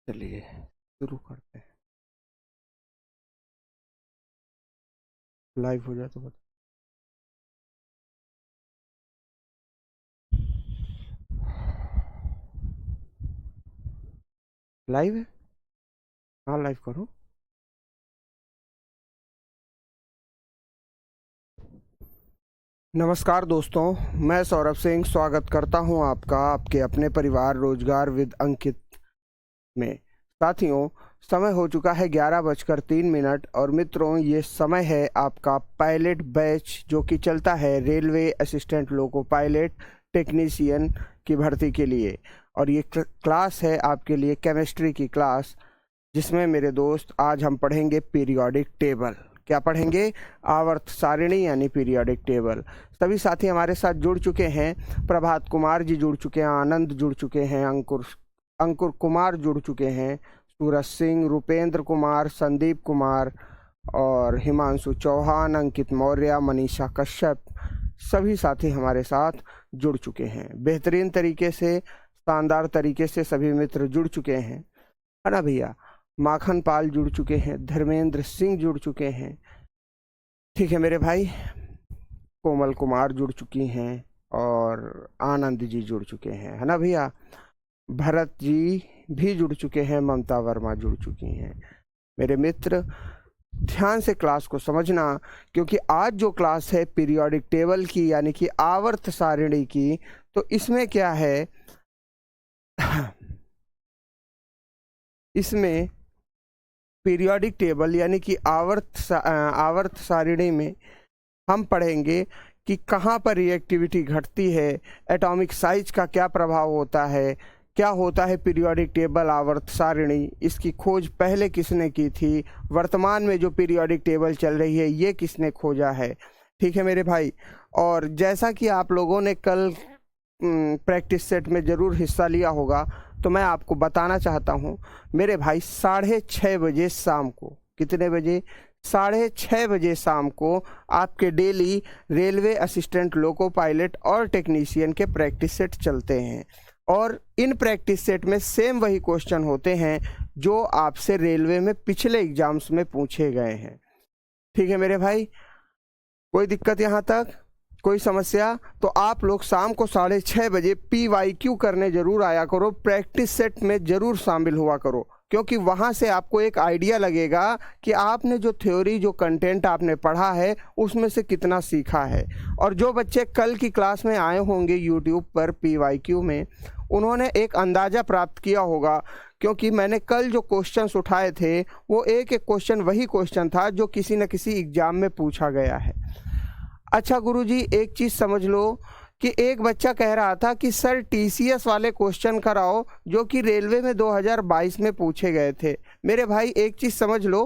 चलिए शुरू करते हैं। लाइव हो जाए तो बता। लाइव है। हाँ लाइव करो। नमस्कार दोस्तों, मैं सौरभ सिंह स्वागत करता हूं आपका आपके अपने परिवार रोजगार विद अंकित में। साथियों, समय हो चुका है 11:03 और मित्रों ये समय है आपका पायलट बैच जो कि चलता है railway assistant loco pilot technician की भर्ती के लिए। और ये क्लास है आपके लिए केमिस्ट्री की क्लास, जिसमें मेरे दोस्त आज हम पढ़ेंगे पीरियोडिक टेबल। क्या पढ़ेंगे? आवर्त सारिणी यानी पीरियोडिक टेबल। सभी साथी हमारे साथ जुड़ चुके हैं। प्रभात कुमार जी जुड़ चुके हैं, आनंद जुड़ चुके हैं, अंकुर कुमार जुड़ चुके हैं, सूरज सिंह, रुपेंद्र कुमार, संदीप कुमार और हिमांशु चौहान, अंकित मौर्य, मनीषा कश्यप, सभी साथी हमारे साथ जुड़ चुके हैं। बेहतरीन तरीके से, शानदार तरीके से सभी मित्र जुड़ चुके हैं, है ना भैया? माखन पाल जुड़ चुके हैं, धर्मेंद्र सिंह जुड़ चुके हैं, ठीक है मेरे भाई। कोमल कुमार जुड़ चुकी हैं और आनंद जी जुड़ चुके हैं, है ना भैया? भरत जी भी जुड़ चुके हैं, ममता वर्मा जुड़ चुकी हैं। मेरे मित्र ध्यान से क्लास को समझना, क्योंकि आज जो क्लास है पीरियोडिक टेबल की यानी कि आवर्त सारिणी की, तो इसमें क्या है इसमें पीरियोडिक टेबल यानी कि आवर्त सारिणी में हम पढ़ेंगे कि कहाँ पर रिएक्टिविटी घटती है, एटॉमिक साइज का क्या प्रभाव होता है, क्या होता है पीरियोडिक टेबल आवर्त सारिणी, इसकी खोज पहले किसने की थी, वर्तमान में जो पीरियोडिक टेबल चल रही है ये किसने खोजा है, ठीक है मेरे भाई। और जैसा कि आप लोगों ने कल प्रैक्टिस सेट में ज़रूर हिस्सा लिया होगा, तो मैं आपको बताना चाहता हूँ मेरे भाई, 6:30 बजे शाम को, कितने बजे? 6:30 बजे शाम को आपके daily railway assistant loco pilot और टेक्नीशियन के प्रैक्टिस सेट चलते हैं। और इन प्रैक्टिस सेट में सेम वही क्वेश्चन होते हैं जो आपसे रेलवे में पिछले एग्जाम्स में पूछे गए हैं, ठीक है मेरे भाई? कोई दिक्कत यहाँ तक? कोई समस्या? तो आप लोग शाम को 6:30 बजे PYQ करने जरूर आया करो, प्रैक्टिस सेट में जरूर शामिल हुआ करो, क्योंकि वहाँ से आपको एक आइडिया लगेगा कि आपने जो थ्योरी, जो कंटेंट आपने पढ़ा है उसमें से कितना सीखा है। और जो बच्चे कल की क्लास में आए होंगे यूट्यूब पर PYQ में, उन्होंने एक अंदाज़ा प्राप्त किया होगा, क्योंकि मैंने कल जो क्वेश्चंस उठाए थे वो एक एक क्वेश्चन वही क्वेश्चन था जो किसी न किसी एग्जाम में पूछा गया है। अच्छा गुरुजी, एक चीज़ समझ लो कि एक बच्चा कह रहा था कि सर TCS वाले क्वेश्चन कराओ जो कि रेलवे में 2022 में पूछे गए थे। मेरे भाई एक चीज़ समझ लो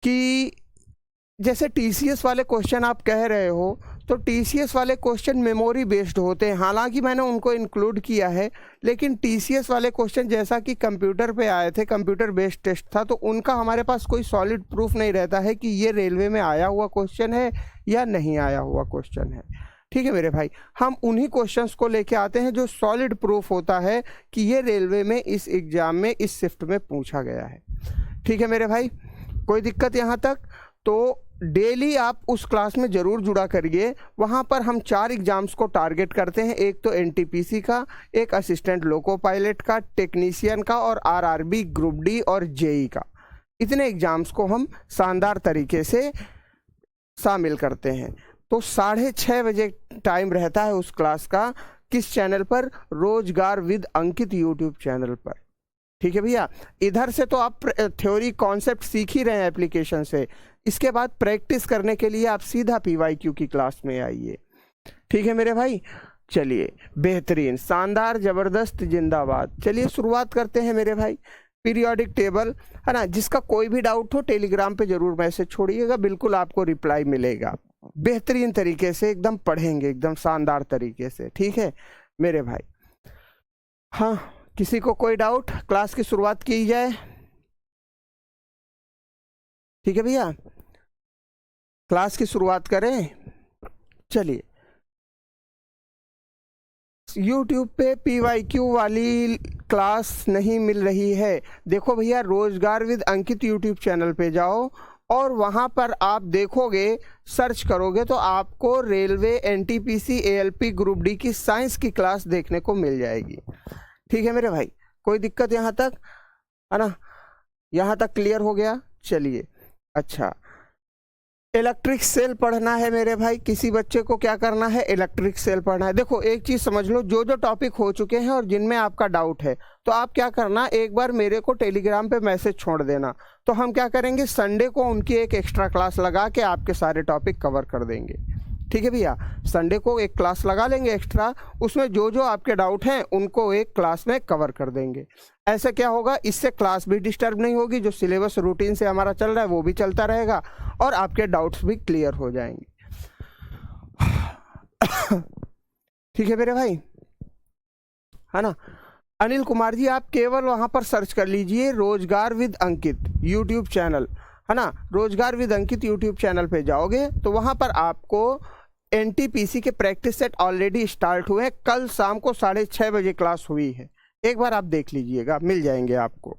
कि जैसे TCS वाले क्वेश्चन आप कह रहे हो, तो TCS वाले क्वेश्चन मेमोरी बेस्ड होते हैं, हालांकि मैंने उनको इंक्लूड किया है, लेकिन TCS वाले क्वेश्चन जैसा कि कंप्यूटर पे आए थे, कंप्यूटर बेस्ड टेस्ट था, तो उनका हमारे पास कोई सॉलिड प्रूफ नहीं रहता है कि ये रेलवे में आया हुआ क्वेश्चन है या नहीं आया हुआ क्वेश्चन है, ठीक है मेरे भाई? हम उन्हीं क्वेश्चंस को लेके आते हैं जो सॉलिड प्रूफ होता है कि ये रेलवे में इस एग्जाम में इस शिफ्ट में पूछा गया है, ठीक है मेरे भाई? कोई दिक्कत यहाँ तक? तो डेली आप उस क्लास में ज़रूर जुड़ा करिए। वहाँ पर हम 4 एग्जाम्स को टारगेट करते हैं, एक तो NTPC का, एक असिस्टेंट लोको पायलट का, टेक्नीशियन का और RRB ग्रुप D और JE का। इतने एग्जाम्स को हम शानदार तरीके से शामिल करते हैं। तो 6:30 बजे टाइम रहता है उस क्लास का। किस चैनल पर? रोजगार विद अंकित यूट्यूब चैनल पर, ठीक है भैया? इधर से तो आप थ्योरी कॉन्सेप्ट सीख ही रहे हैं एप्लीकेशन से, इसके बाद प्रैक्टिस करने के लिए आप सीधा PYQ की क्लास में आइए, ठीक है मेरे भाई? चलिए, बेहतरीन, शानदार, जबरदस्त, जिंदाबाद। चलिए शुरुआत करते हैं मेरे भाई। पीरियोडिक टेबल, है ना? जिसका कोई भी डाउट हो टेलीग्राम पे जरूर मैसेज छोड़िएगा, बिल्कुल आपको रिप्लाई मिलेगा। बेहतरीन तरीके से एकदम पढ़ेंगे, एकदम शानदार तरीके से, ठीक है मेरे भाई? हाँ, किसी को कोई डाउट? क्लास की शुरुआत की जाए, ठीक है भैया? क्लास की शुरुआत करें, चलिए YouTube पे PYQ वाली क्लास नहीं मिल रही है। देखो भैया, रोजगार विद अंकित YouTube चैनल पे जाओ और वहाँ पर आप देखोगे, सर्च करोगे तो आपको railway NTPC ALP group D की साइंस की क्लास देखने को मिल जाएगी। ठीक है मेरे भाई, कोई दिक्कत यहाँ तक है ना? यहाँ तक क्लियर हो गया? चलिए, अच्छा, इलेक्ट्रिक सेल पढ़ना है मेरे भाई। किसी बच्चे को क्या करना है? इलेक्ट्रिक सेल पढ़ना है। देखो एक चीज़ समझ लो, जो जो टॉपिक हो चुके हैं और जिनमें आपका डाउट है, तो आप क्या करना, एक बार मेरे को टेलीग्राम पे मैसेज छोड़ देना। तो हम क्या करेंगे, संडे को उनकी एक एक्स्ट्रा क्लास लगा के आपके सारे टॉपिक कवर कर देंगे। ठीक है भैया, संडे को एक क्लास लगा लेंगे एक्स्ट्रा, उसमें जो जो आपके डाउट हैं उनको एक क्लास में कवर कर देंगे। ऐसे क्या होगा, इससे क्लास भी डिस्टर्ब नहीं होगी, जो सिलेबस रूटीन से हमारा चल रहा है वो भी चलता रहेगा और आपके डाउट्स भी क्लियर हो जाएंगे। ठीक है मेरे भाई, है ना? अनिल कुमार जी, आप केवल वहाँ पर सर्च कर लीजिए रोजगार विद अंकित यूट्यूब चैनल, है ना? रोजगार विद अंकित यूट्यूब चैनल पे जाओगे तो वहाँ पर आपको NTPC के प्रैक्टिस सेट ऑलरेडी स्टार्ट हुए हैं। कल शाम को 6:30 बजे क्लास हुई है, एक बार आप देख लीजिएगा, मिल जाएंगे आपको।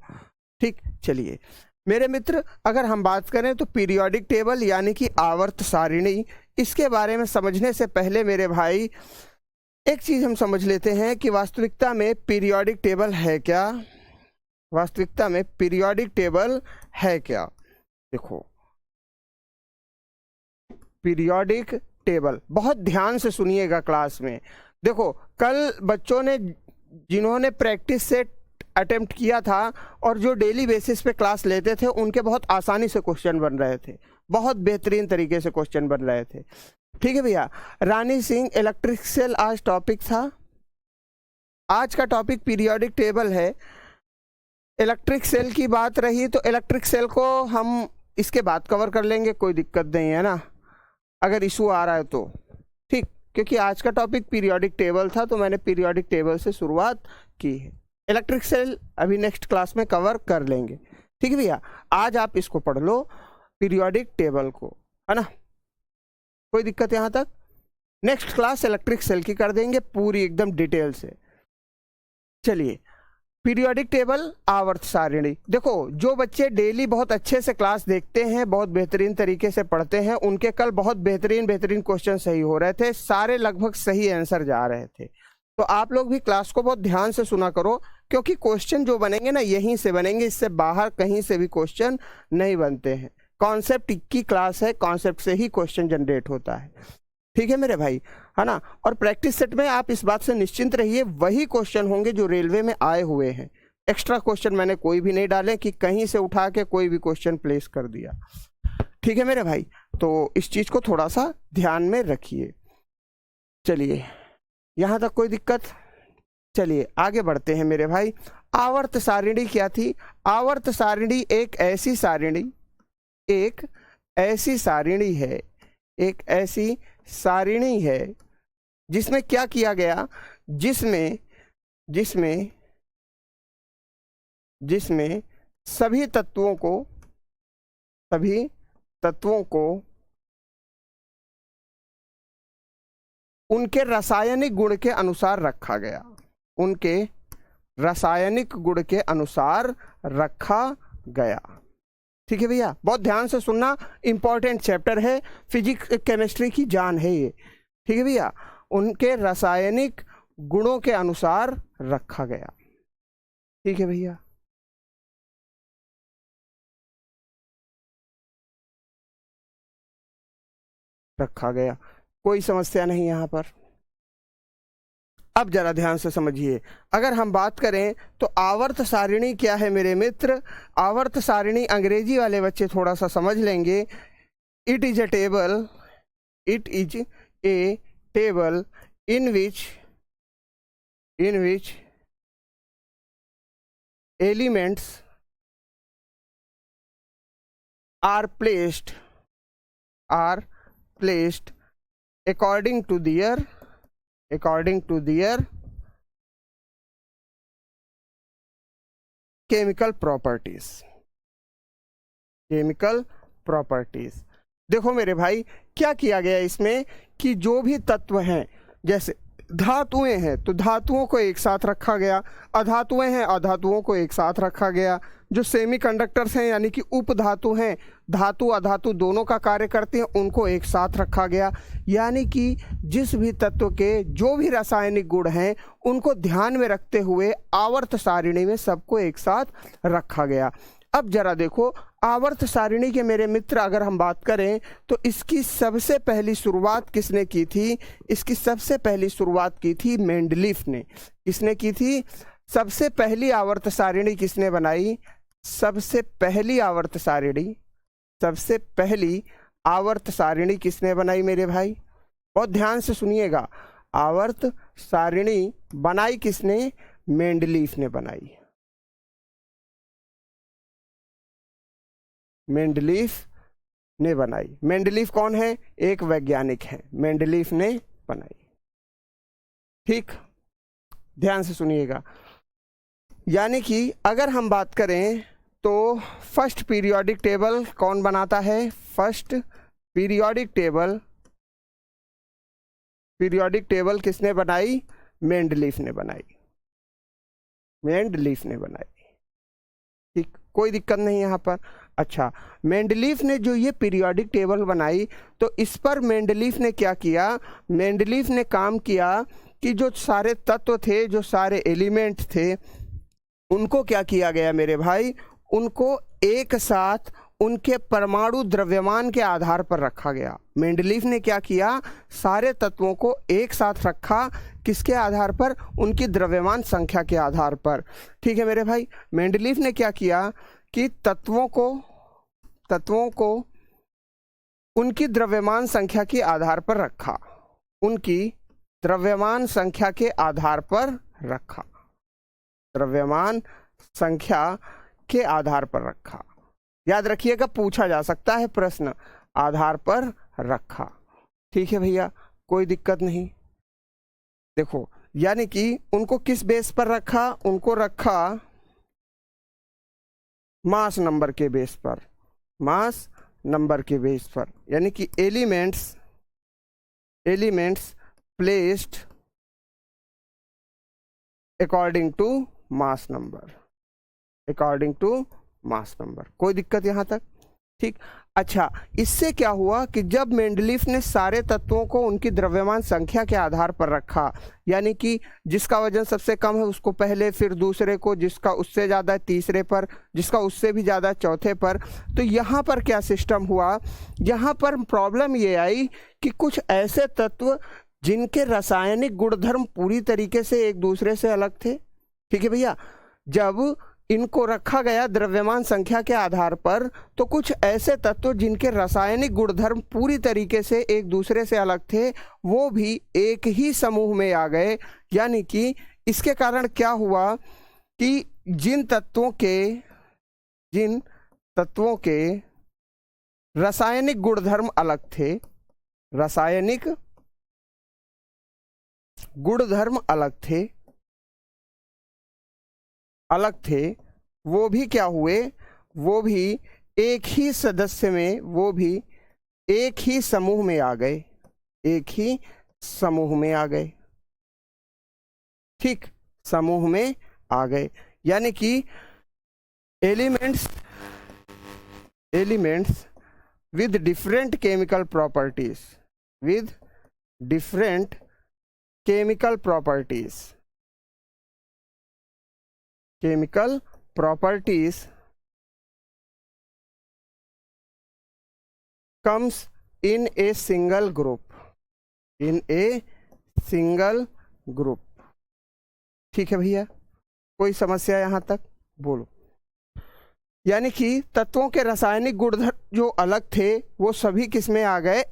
ठीक, चलिए मेरे मित्र, अगर हम बात करें तो पीरियोडिक टेबल यानी कि आवर्त सारिणी, इसके बारे में समझने से पहले मेरे भाई एक चीज़ हम समझ लेते हैं कि वास्तविकता में पीरियोडिक टेबल है क्या। वास्तविकता में पीरियोडिक टेबल है क्या? देखो, पीरियोडिक टेबल बहुत ध्यान से सुनिएगा क्लास में। देखो, कल बच्चों ने जिन्होंने प्रैक्टिस सेट अटेम्प्ट किया था और जो डेली बेसिस पे क्लास लेते थे, उनके बहुत आसानी से क्वेश्चन बन रहे थे, बहुत बेहतरीन तरीके से क्वेश्चन बन रहे थे। ठीक है भैया, रानी सिंह, इलेक्ट्रिक सेल आज टॉपिक था। आज का टॉपिक पीरियोडिक टेबल है। इलेक्ट्रिक सेल की बात रही तो इलेक्ट्रिक सेल को हम इसके बाद कवर कर लेंगे, कोई दिक्कत नहीं है ना, अगर इशू आ रहा है तो। ठीक, क्योंकि आज का टॉपिक पीरियोडिक टेबल था तो मैंने पीरियोडिक टेबल से शुरुआत की है। इलेक्ट्रिक सेल अभी नेक्स्ट क्लास में कवर कर लेंगे। ठीक है भैया, आज आप इसको पढ़ लो, पीरियोडिक टेबल को, है ना? कोई दिक्कत यहाँ तक? नेक्स्ट क्लास इलेक्ट्रिक सेल की कर देंगे पूरी एकदम डिटेल से। चलिए, पीरियोडिक टेबल, आवर्त सारिणी। देखो, जो बच्चे डेली बहुत अच्छे से क्लास देखते हैं, बहुत बेहतरीन तरीके से पढ़ते हैं, उनके कल बहुत बेहतरीन क्वेश्चन सही हो रहे थे, सारे लगभग सही आंसर जा रहे थे। तो आप लोग भी क्लास को बहुत ध्यान से सुना करो, क्योंकि क्वेश्चन जो बनेंगे ना यहीं से बनेंगे, इससे बाहर कहीं से भी क्वेश्चन नहीं बनते हैं। कॉन्सेप्ट की क्लास है, कॉन्सेप्ट से ही क्वेश्चन जनरेट होता है। ठीक है मेरे भाई, है ना? और प्रैक्टिस सेट में आप इस बात से निश्चिंत रहिए, वही क्वेश्चन होंगे जो रेलवे में आए हुए हैं। एक्स्ट्रा क्वेश्चन मैंने कोई भी नहीं डाले कि कहीं से उठा के कोई भी क्वेश्चन प्लेस कर दिया। ठीक है मेरे भाई, तो इस चीज़ को थोड़ा सा ध्यान में रखिए। चलिए, यहाँ तक कोई दिक्कत? चलिए आगे बढ़ते हैं मेरे भाई। आवर्त सारिणी क्या थी? आवर्त सारिणी एक ऐसी सारिणी है जिसमें क्या किया गया, जिसमें सभी तत्वों को उनके रासायनिक गुण के अनुसार रखा गया, उनके रासायनिक गुण के अनुसार रखा गया। ठीक है भैया, बहुत ध्यान से सुनना, इंपॉर्टेंट चैप्टर है, फिजिक्स केमिस्ट्री की जान है ये। ठीक है भैया, उनके रासायनिक गुणों के अनुसार रखा गया। ठीक है भैया, रखा गया, कोई समस्या नहीं यहाँ पर। अब जरा ध्यान से समझिए, अगर हम बात करें तो आवर्त सारिणी क्या है मेरे मित्र? आवर्त सारिणी अंग्रेजी वाले बच्चे थोड़ा सा समझ लेंगे। It is a table in which elements are placed according to their chemical properties। देखो मेरे भाई, क्या किया गया इसमें कि जो भी तत्व हैं, जैसे धातुएं हैं तो धातुओं को एक साथ रखा गया, अधातुएं हैं अधातुओं को एक साथ रखा गया, जो सेमीकंडक्टर्स हैं यानी कि उपधातु हैं, धातु अधातु दोनों का कार्य करते हैं, उनको एक साथ रखा गया। यानी कि जिस भी तत्व के जो भी रासायनिक गुण हैं उनको ध्यान में रखते हुए आवर्त सारिणी में सबको एक साथ रखा गया। अब जरा देखो आवर्त सारिणी के मेरे मित्र अगर हम बात करें तो इसकी सबसे पहली शुरुआत किसने की थी? इसकी सबसे पहली शुरुआत की थी मेंडलीफ ने। किसने की थी? सबसे पहली आवर्त सारिणी किसने बनाई? सबसे पहली आवर्त सारिणी किसने बनाई मेरे भाई? बहुत ध्यान से सुनिएगा, आवर्त सारिणी बनाई किसने? मेंडलीफ ने बनाई। मेंडलीफ कौन है? एक वैज्ञानिक है, मेंडलीफ ने बनाई। ठीक, ध्यान से सुनिएगा। यानी कि अगर हम बात करें तो फर्स्ट पीरियोडिक टेबल कौन बनाता है? फर्स्ट पीरियोडिक टेबल किसने बनाई? मेंडलीफ ने बनाई। ठीक, कोई दिक्कत नहीं यहाँ पर। अच्छा, मेंडलीफ ने जो ये पीरियोडिक टेबल बनाई तो इस पर मेंडलीफ ने क्या किया? मेंडलीफ ने काम किया कि जो सारे तत्व थे, जो सारे एलिमेंट थे, उनको क्या किया गया मेरे भाई? उनको एक साथ उनके परमाणु द्रव्यमान के आधार पर रखा गया। मेंडलीफ ने क्या किया? सारे तत्वों को एक साथ रखा। किसके आधार पर? उनकी द्रव्यमान संख्या के आधार पर। ठीक है मेरे भाई, मेंडलीफ ने क्या किया कि तत्वों को उनकी द्रव्यमान संख्या के आधार पर रखा। उनकी द्रव्यमान संख्या के आधार पर रखा। द्रव्यमान संख्या के आधार पर रखा। याद रखिएगा, पूछा जा सकता है प्रश्न, आधार पर रखा। ठीक है भैया, कोई दिक्कत नहीं। देखो, यानी कि उनको किस बेस पर रखा? उनको रखा मास नंबर के बेस पर। मास नंबर के बेस पर, यानी कि elements placed according to mass number. कोई दिक्कत यहाँ तक? ठीक। अच्छा, इससे क्या हुआ कि जब मेंडलीफ ने सारे तत्वों को उनकी द्रव्यमान संख्या के आधार पर रखा, यानी कि जिसका वजन सबसे कम है उसको पहले, फिर दूसरे को, जिसका उससे ज़्यादा है तीसरे पर, जिसका उससे भी ज़्यादा चौथे पर, तो यहाँ पर क्या सिस्टम हुआ? यहाँ पर प्रॉब्लम ये आई कि कुछ ऐसे तत्व जिनके रासायनिक गुणधर्म पूरी तरीके से एक दूसरे से अलग थे। ठीक है भैया, जब इनको रखा गया द्रव्यमान संख्या के आधार पर, तो कुछ ऐसे तत्व जिनके रासायनिक गुणधर्म पूरी तरीके से एक दूसरे से अलग थे, वो भी एक ही समूह में आ गए। यानी कि इसके कारण क्या हुआ कि जिन तत्वों के रासायनिक गुणधर्म अलग थे, वो भी क्या हुए? वो भी एक ही सदस्य में, वो भी एक ही समूह में आ गए। ठीक, समूह में आ गए। यानी कि elements with different chemical properties comes in a single group। ठीक है भैया, कोई समस्या यहाँ तक? बोलो। यानी कि तत्वों के रासायनिक गुणधर्म जो अलग थे वो सभी किस में आ गए?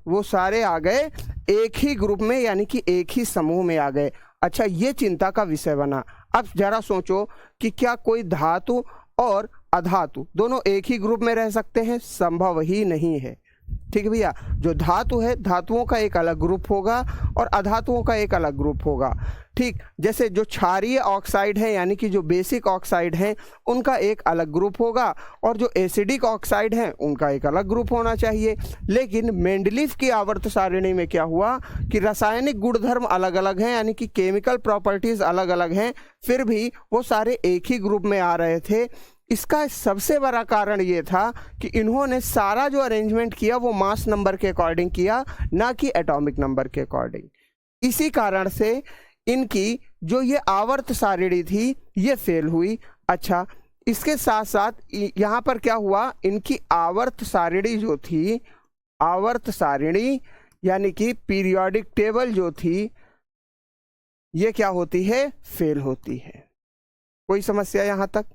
वो सारे आ गए एक ही ग्रुप में, यानी कि एक ही समूह में आ गए। अच्छा, ये चिंता का विषय बना। अब जरा सोचो कि क्या कोई धातु और अधातु दोनों एक ही ग्रुप में रह सकते हैं? संभव ही नहीं है। ठीक है भैया। जो धातु है, धातुओं का एक अलग ग्रुप होगा और अधातुओं का एक अलग ग्रुप होगा। ठीक, जैसे जो क्षारीय ऑक्साइड है यानी कि जो बेसिक ऑक्साइड हैं उनका एक अलग ग्रुप होगा और जो एसिडिक ऑक्साइड हैं उनका एक अलग ग्रुप होना चाहिए। लेकिन मेंडलीफ की आवर्त सारिणी में क्या हुआ कि रासायनिक गुणधर्म अलग अलग हैं यानी कि केमिकल प्रॉपर्टीज अलग अलग हैं, फिर भी वो सारे एक ही ग्रुप में आ रहे थे। इसका सबसे बड़ा कारण ये था कि इन्होंने सारा जो अरेंजमेंट किया वो मास नंबर के अकॉर्डिंग किया, ना कि एटॉमिक नंबर के अकॉर्डिंग। इसी कारण से इनकी जो ये आवर्त सारिणी थी ये फेल हुई। अच्छा, इसके साथ साथ यहाँ पर क्या हुआ, इनकी आवर्त सारिणी जो थी, आवर्त सारिणी यानी कि पीरियोडिक टेबल जो थी ये क्या होती है, फेल होती है। कोई समस्या यहाँ तक?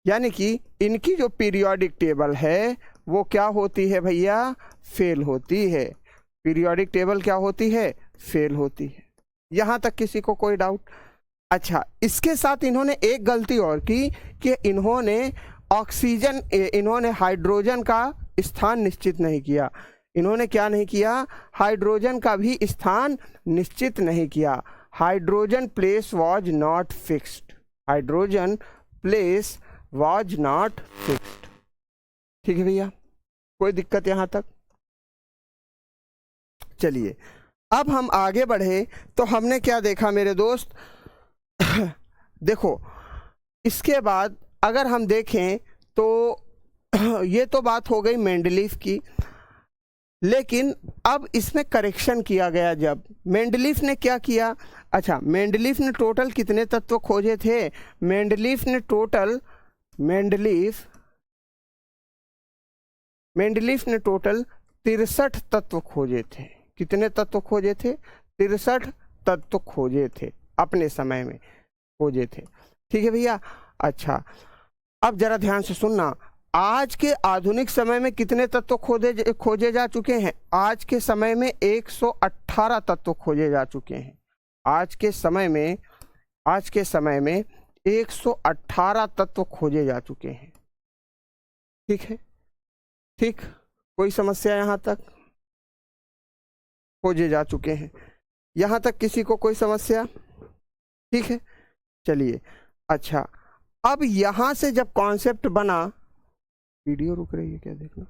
यानी कि इनकी जो पीरियोडिक टेबल है वो क्या होती है भैया, फेल होती है। पीरियोडिक टेबल क्या होती है, फेल होती है। यहाँ तक किसी को कोई डाउट? अच्छा, इसके साथ इन्होंने एक गलती और की कि इन्होंने हाइड्रोजन का स्थान निश्चित नहीं किया। इन्होंने क्या नहीं किया, हाइड्रोजन का भी स्थान निश्चित नहीं किया। Hydrogen place was not fixed, hydrogen place was not fixed. ठीक है भैया, कोई दिक्कत यहां तक? चलिए अब हम आगे बढ़े तो हमने क्या देखा मेरे दोस्त देखो, इसके बाद अगर हम देखें तो ये तो बात हो गई मेंडलीफ की, लेकिन अब इसमें करेक्शन किया गया। जब मेंडलीफ ने क्या किया, अच्छा मेंडलीफ ने टोटल कितने तत्व खोजे थे, मेंडलीफ ने 63 तत्व खोजे थे। कितने तत्व खोजे थे, 63 तत्व खोजे थे, अपने समय में खोजे थे। ठीक है भैया। अच्छा, अब जरा ध्यान से सुनना, आज के आधुनिक समय में कितने तत्व खोजे जा चुके हैं? आज के समय में 118 तत्व खोजे जा चुके हैं। आज के समय में 118 तत्व खोजे जा चुके हैं। ठीक है, ठीक, कोई समस्या यहाँ तक? खोजे जा चुके हैं, यहाँ तक किसी को कोई समस्या? ठीक है, चलिए। अच्छा, अब यहाँ से जब कॉन्सेप्ट बना, वीडियो रुक रही है क्या, देखना।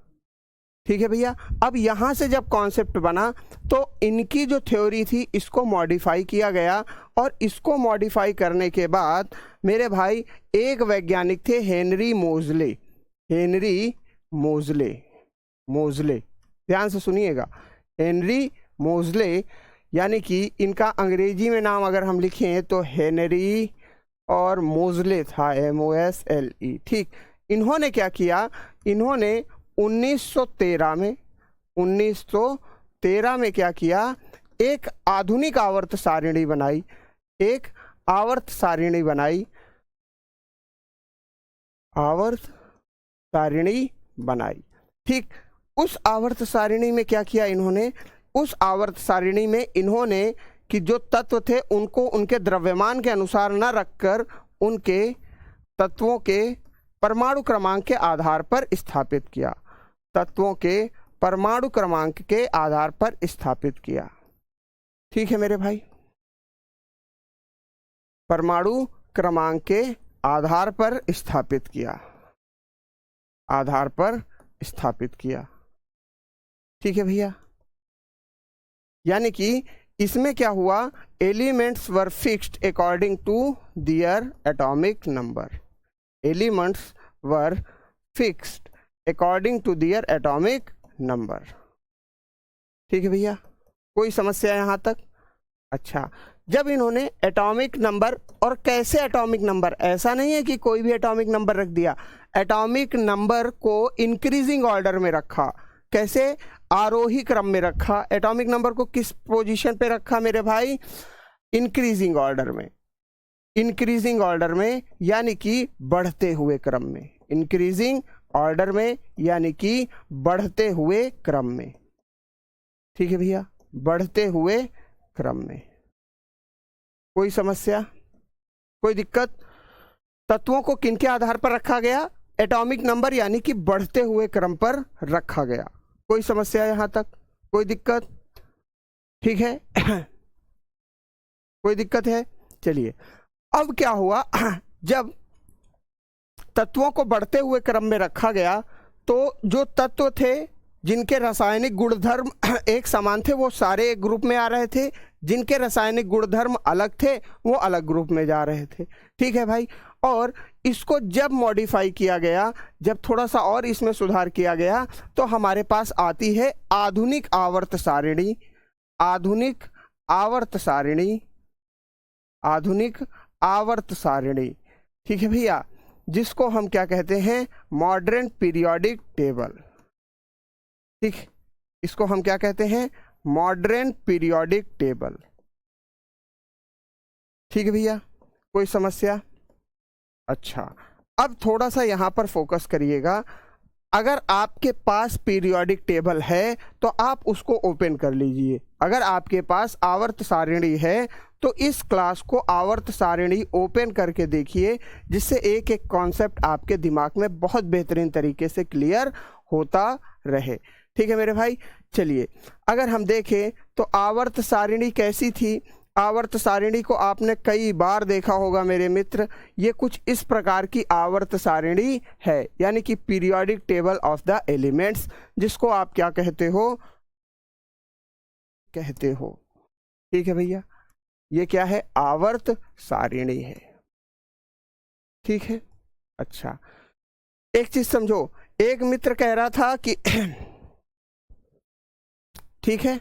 ठीक है भैया, अब यहाँ से जब कॉन्सेप्ट बना तो इनकी जो थ्योरी थी इसको मॉडिफाई किया गया और इसको मॉडिफाई करने के बाद मेरे भाई एक वैज्ञानिक थे हेनरी मोज़ले, ध्यान से सुनिएगा, हेनरी मोज़ले, यानी कि इनका अंग्रेजी में नाम अगर हम लिखें तो हेनरी और मोज़ले था, MOSLE। ठीक, इन्होंने क्या किया, इन्होंने 1913 में क्या किया, एक आधुनिक आवर्त सारिणी बनाई, आवर्त सारिणी बनाई। ठीक, उस आवर्त सारिणी में क्या किया इन्होंने, उस आवर्त सारिणी में इन्होंने कि जो तत्व थे उनको उनके द्रव्यमान के अनुसार न रखकर उनके तत्वों के परमाणु क्रमांक के आधार पर स्थापित किया, तत्वों के परमाणु क्रमांक के आधार पर स्थापित किया। ठीक है मेरे भाई, परमाणु क्रमांक के आधार पर स्थापित किया, ठीक है भैया। यानी कि इसमें क्या हुआ, elements were fixed according to their atomic number, elements were fixed according to their atomic number. ठीक है भैया, कोई समस्या यहाँ तक? अच्छा, जब इन्होंने एटॉमिक नंबर, और कैसे एटॉमिक नंबर, ऐसा नहीं है कि कोई भी एटॉमिक नंबर रख दिया, एटॉमिक नंबर को इंक्रीजिंग ऑर्डर में रखा। कैसे? आरोही क्रम में रखा। एटॉमिक नंबर को किस पोजीशन पे रखा मेरे भाई? इंक्रीजिंग ऑर्डर में, इंक्रीजिंग ऑर्डर में यानी कि बढ़ते हुए क्रम में, इंक्रीजिंग ऑर्डर में यानी कि बढ़ते हुए क्रम में। ठीक है भैया, बढ़ते हुए क्रम में। कोई समस्या, कोई दिक्कत? तत्वों को किनके आधार पर रखा गया? एटॉमिक नंबर यानी कि बढ़ते हुए क्रम पर रखा गया। कोई समस्या यहाँ तक, कोई दिक्कत? ठीक है कोई दिक्कत है? चलिए, अब क्या हुआ जब तत्वों को बढ़ते हुए क्रम में रखा गया तो जो तत्व थे जिनके रासायनिक गुणधर्म एक समान थे वो सारे एक ग्रुप में आ रहे थे, जिनके रासायनिक गुणधर्म अलग थे वो अलग ग्रुप में जा रहे थे। ठीक है भाई, और इसको जब मॉडिफाई किया गया, जब थोड़ा सा और इसमें सुधार किया गया तो हमारे पास आती है आधुनिक आवर्त सारिणी। आधुनिक आवर्त सारिणी, आधुनिक आवर्त सारिणी। ठीक है भैया, जिसको हम क्या कहते हैं? Modern periodic table. ठीक, इसको हम क्या कहते हैं? Modern periodic table. ठीक है भैया, कोई समस्या? अच्छा, अब थोड़ा सा यहां पर फोकस करिएगा। अगर आपके पास पीरियोडिक टेबल है तो आप उसको ओपन कर लीजिए। अगर आपके पास आवर्त सारिणी है तो इस क्लास को आवर्त सारिणी ओपन करके देखिए, जिससे एक एक कॉन्सेप्ट आपके दिमाग में बहुत बेहतरीन तरीके से क्लियर होता रहे। ठीक है मेरे भाई, चलिए अगर हम देखें तो आवर्त सारिणी कैसी थी? आवर्त सारिणी को आपने कई बार देखा होगा मेरे मित्र। ये कुछ इस प्रकार की आवर्त सारिणी है, यानी कि periodic table of the elements, जिसको आप क्या कहते हो? कहते हो। ठीक है भैया, ये क्या है? आवर्त सारिणी है। ठीक है, अच्छा एक चीज समझो, एक मित्र कह रहा था कि ठीक है,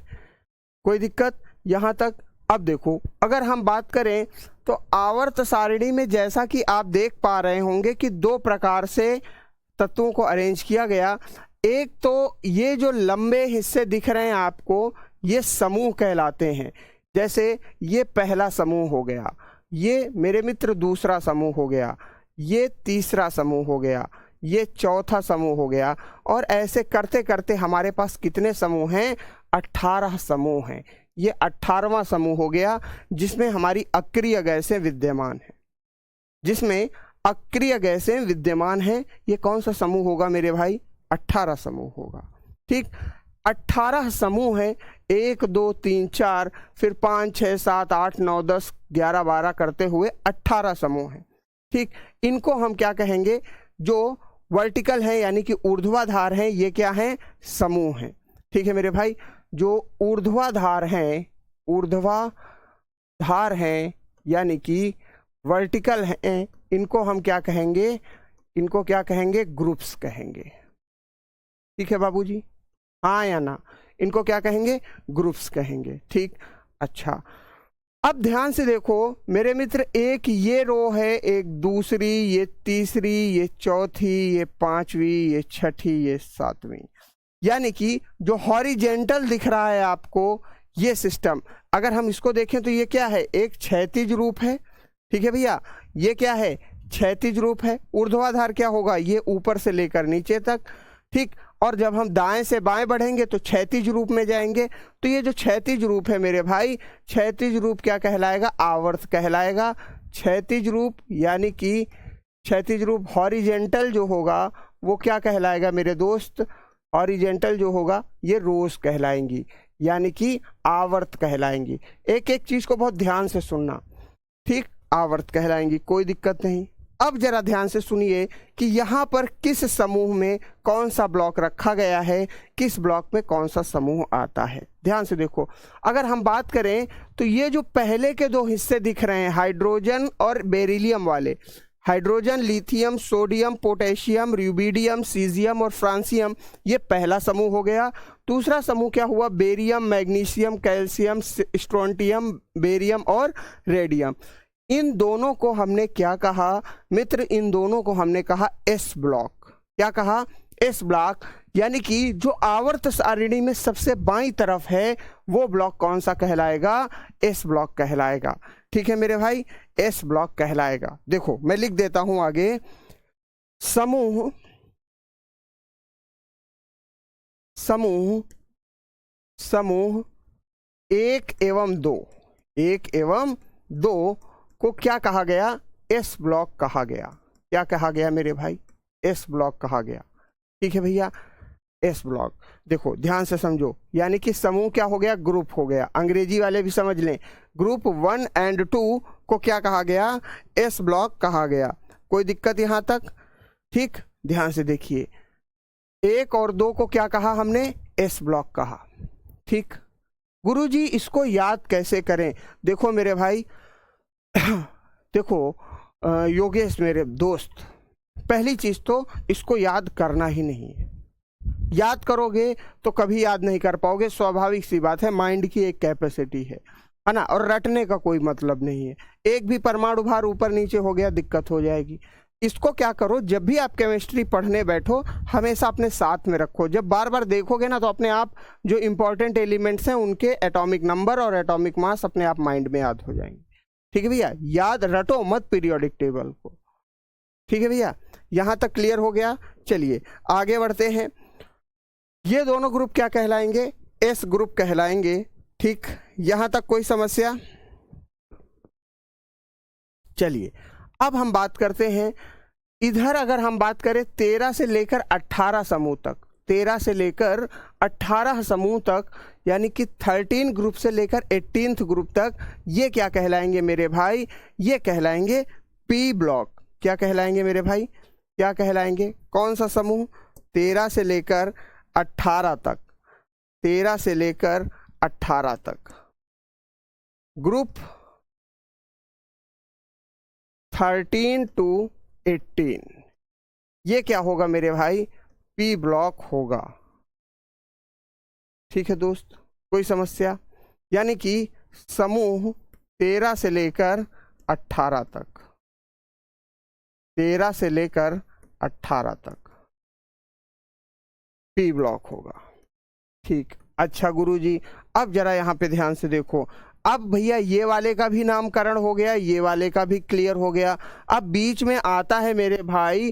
कोई दिक्कत यहां तक? अब देखो, अगर हम बात करें तो आवर्त सारिणी में जैसा कि आप देख पा रहे होंगे कि दो प्रकार से तत्वों को अरेंज किया गया। एक तो ये जो लंबे हिस्से दिख रहे हैं आपको, ये समूह कहलाते हैं। जैसे ये पहला समूह हो गया, ये मेरे मित्र दूसरा समूह हो गया, ये तीसरा समूह हो गया, ये चौथा समूह हो गया, और ऐसे करते करते हमारे पास कितने समूह हैं? 18 समूह हैं। ये 18वां समूह हो गया जिसमें हमारी अक्रिय गैसें विद्यमान है, जिसमें अक्रिय गैसें विद्यमान है। ये कौन सा समूह होगा मेरे भाई? 18 समूह होगा। ठीक, 18 समूह है, 1 2 3 4 फिर 5 6 7 8 9 10 11 12 करते हुए 18 समूह है। ठीक, इनको हम क्या कहेंगे? जो वर्टिकल है यानी कि ऊर्ध्वाधार है, ये क्या है? समूह है। ठीक है मेरे भाई, जो ऊर्ध्वाधार हैं, ऊर्ध्वाधार हैं यानी कि वर्टिकल हैं, इनको हम क्या कहेंगे? इनको क्या कहेंगे? ग्रुप्स कहेंगे। ठीक है बाबूजी, हाँ या ना? इनको क्या कहेंगे? ग्रुप्स कहेंगे। ठीक, अच्छा अब ध्यान से देखो मेरे मित्र, एक ये रो है, एक दूसरी, ये तीसरी, ये चौथी, ये पांचवी, ये छठी, ये सातवीं, यानी कि जो हॉरिजेंटल दिख रहा है आपको ये सिस्टम, अगर हम इसको देखें तो ये क्या है? एक क्षैतिज रूप है। ठीक है भैया, ये क्या है? क्षैतिज रूप है। ऊर्ध्वाधार क्या होगा? ये ऊपर से लेकर नीचे तक। ठीक, और जब हम दाएं से बाएं बढ़ेंगे तो क्षैतिज रूप में जाएंगे। तो ये जो क्षैतिज रूप है मेरे भाई, क्षैतिज रूप क्या कहलाएगा? आवर्त कहलाएगा। क्षैतिज रूप यानी कि क्षैतिज रूप हॉरिजेंटल जो होगा वो क्या कहलाएगा मेरे दोस्त? हॉरिजेंटल जो होगा ये रोज कहलाएंगी, यानी कि आवर्त कहलाएंगी। एक एक चीज को बहुत ध्यान से सुनना। ठीक, आवर्त कहलाएंगी, कोई दिक्कत नहीं। अब जरा ध्यान से सुनिए कि यहाँ पर किस समूह में कौन सा ब्लॉक रखा गया है, किस ब्लॉक में कौन सा समूह आता है। ध्यान से देखो, अगर हम बात करें तो ये जो पहले के दो हिस्से दिख रहे हैं, हाइड्रोजन और बेरिलियम वाले, hydrogen, lithium, sodium, potassium, rubidium, caesium और फ्रांसियम, ये पहला समूह हो गया। दूसरा समूह क्या हुआ? Barium, magnesium, calcium, strontium, barium और रेडियम। इन दोनों को हमने क्या कहा मित्र? इन दोनों को हमने कहा एस ब्लॉक। क्या कहा? एस ब्लॉक, यानी कि जो आवर्त सारिणी में सबसे बाईं तरफ है वो ब्लॉक कौन सा कहलाएगा? एस ब्लॉक कहलाएगा। ठीक है मेरे भाई, एस ब्लॉक कहलाएगा। देखो मैं लिख देता हूं आगे, समूह समूह समूह 1 एवं 2, 1 एवं 2 को क्या कहा गया? एस ब्लॉक कहा गया। क्या कहा गया मेरे भाई? एस ब्लॉक कहा गया। ठीक है भैया, एस ब्लॉक। देखो ध्यान से समझो, यानी कि समूह क्या हो गया, ग्रुप हो गया। अंग्रेजी वाले भी समझ लें, ग्रुप 1 एंड 2 को क्या कहा गया, एस ब्लॉक कहा गया। कोई दिक्कत यहाँ तक? ठीक, ध्यान से देखिए, 1 और 2 को क्या कहा हमने, एस ब्लॉक कहा। ठीक गुरुजी, इसको याद कैसे करें? देखो मेरे भाई देखो योगेश मेरे दोस्त, पहली चीज तो इसको याद करना ही नहीं है। याद करोगे तो कभी याद नहीं कर पाओगे, स्वाभाविक सी बात है, माइंड की एक कैपेसिटी है ना, और रटने का कोई मतलब नहीं है। एक भी परमाणु भार ऊपर नीचे हो गया दिक्कत हो जाएगी। इसको क्या करो, जब भी आप केमिस्ट्री पढ़ने बैठो हमेशा अपने साथ में रखो। जब बार बार देखोगे ना तो अपने आप जो इंपॉर्टेंट एलिमेंट्स हैं उनके एटॉमिक नंबर और एटॉमिक मास अपने आप माइंड में याद हो जाएंगे। ठीक है भैया, याद रटो मत पीरियोडिक टेबल को। ठीक है भैया, यहाँ तक क्लियर हो गया। चलिए आगे बढ़ते हैं। ये दोनों ग्रुप क्या कहलाएंगे, एस ग्रुप कहलाएंगे। ठीक, यहाँ तक कोई समस्या? चलिए अब हम बात करते हैं, इधर अगर हम बात करें 13 से लेकर 18 समूह तक, 13 से लेकर 18 समूह तक, यानी कि 13 ग्रुप से लेकर 18th ग्रुप तक, ये क्या कहलाएंगे मेरे भाई, ये कहलाएंगे पी ब्लॉक। क्या कहलाएंगे मेरे भाई, क्या कहलाएंगे? कौन सा समूह? 13 से लेकर 18 तक, 13 से लेकर 18 तक ग्रुप 13 to 18, ये क्या होगा मेरे भाई, पी ब्लॉक होगा। ठीक है दोस्त, कोई समस्या? यानी कि समूह 13 से लेकर 18 तक, 13 से लेकर 18 तक पी ब्लॉक होगा। ठीक, अच्छा गुरुजी, अब जरा यहाँ पे ध्यान से देखो। अब भैया ये वाले का भी नामकरण हो गया, ये वाले का भी क्लियर हो गया। अब बीच में आता है मेरे भाई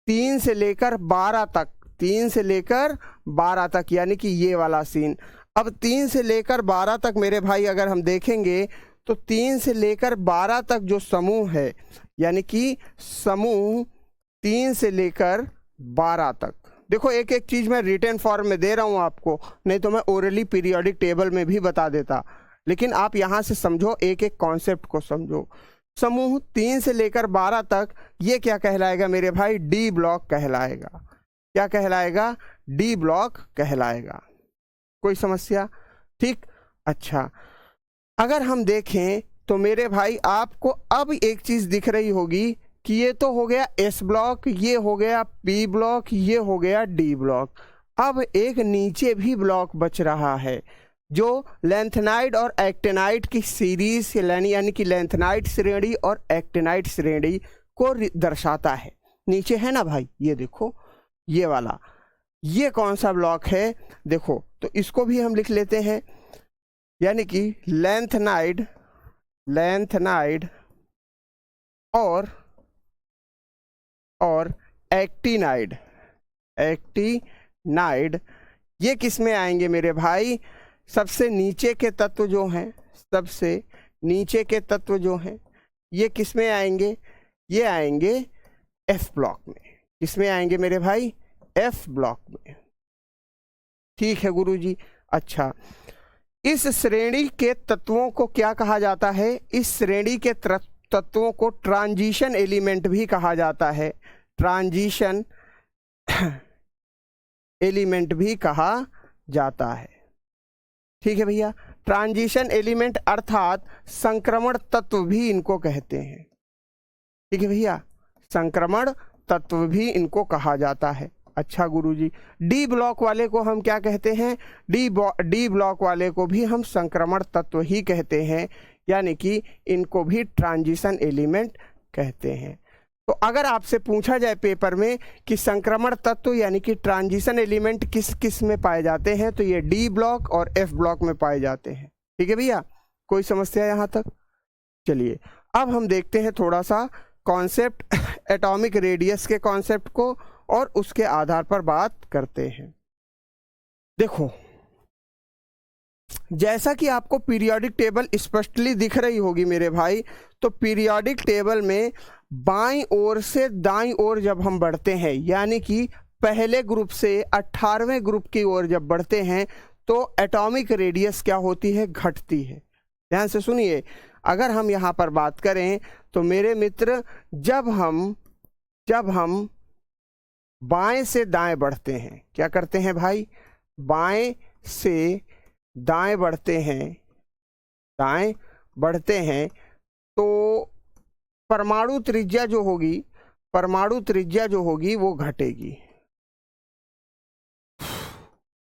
3 से लेकर 12 तक, 3 से लेकर 12 तक, यानी कि ये वाला सीन। अब 3 से लेकर 12 तक मेरे भाई अगर हम देखेंगे तो 3 से लेकर 12 तक जो समूह है, यानी कि समूह 3 से लेकर 12 तक, देखो एक एक चीज मैं रिटन फॉर्म में दे रहा हूं आपको, नहीं तो मैं ओरली पीरियोडिक टेबल में भी बता देता, लेकिन आप यहां से समझो, एक एक कॉन्सेप्ट को समझो। समूह 3 से लेकर 12 तक, ये क्या कहलाएगा मेरे भाई, डी ब्लॉक कहलाएगा। क्या कहलाएगा, डी ब्लॉक कहलाएगा। कोई समस्या? ठीक, अच्छा अगर हम देखें तो मेरे भाई आपको अब एक चीज दिख रही होगी कि ये तो हो गया एस ब्लॉक, ये हो गया पी ब्लॉक, ये हो गया डी ब्लॉक। अब एक नीचे भी ब्लॉक बच रहा है जो लेंथेनाइड और एक्टिनाइड की सीरीज, यानी कि लेंथेनाइड श्रेणी और एक्टिनाइड श्रेणी को दर्शाता है। नीचे है ना भाई, ये देखो ये वाला, ये कौन सा ब्लॉक है देखो, तो इसको भी हम लिख लेते हैं, यानी कि लेंथेनाइड, लेंथेनाइड और एक्टिनाइड, एक्टिनाइड, ये किस में आएंगे मेरे भाई, सबसे नीचे के तत्व जो हैं, सबसे नीचे के तत्व जो हैं ये किस में आएंगे, ये आएंगे एफ ब्लॉक में। किस में आएंगे मेरे भाई, एफ ब्लॉक में। ठीक है गुरुजी, अच्छा इस श्रेणी के तत्वों को क्या कहा जाता है, इस श्रेणी के तत्वों को ट्रांजिशन एलिमेंट भी कहा जाता है, ट्रांजिशन एलिमेंट भी कहा जाता है। ठीक है भैया, ट्रांजिशन एलिमेंट अर्थात संक्रमण तत्व भी इनको कहते हैं। ठीक है भैया, संक्रमण तत्व भी इनको कहा जाता है। अच्छा गुरुजी, डी ब्लॉक वाले को हम क्या कहते हैं, डी ब्लॉक वाले को भी हम संक्रमण तत्व ही कहते हैं, यानी कि इनको भी ट्रांजिशन एलिमेंट कहते हैं। तो अगर आपसे पूछा जाए पेपर में कि संक्रमण तत्व यानी कि ट्रांजिशन एलिमेंट किस किस में पाए जाते हैं, तो ये डी ब्लॉक और एफ ब्लॉक में पाए जाते हैं। ठीक है भैया, कोई समस्या यहाँ तक? चलिए अब हम देखते हैं थोड़ा सा कॉन्सेप्ट, एटॉमिक रेडियस के कॉन्सेप्ट को, और उसके आधार पर बात करते हैं। देखो जैसा कि आपको पीरियोडिक टेबल स्पष्टली दिख रही होगी मेरे भाई, तो पीरियोडिक टेबल में बाईं ओर से दाईं ओर जब हम बढ़ते हैं, यानी कि पहले ग्रुप से 18वें ग्रुप की ओर जब बढ़ते हैं तो एटॉमिक रेडियस क्या होती है, घटती है। ध्यान से सुनिए, अगर हम यहाँ पर बात करें तो मेरे मित्र जब हम बाएं से दाएं बढ़ते हैं, क्या करते हैं भाई, बाएं से दाएं बढ़ते हैं तो परमाणु त्रिज्या जो होगी वो घटेगी।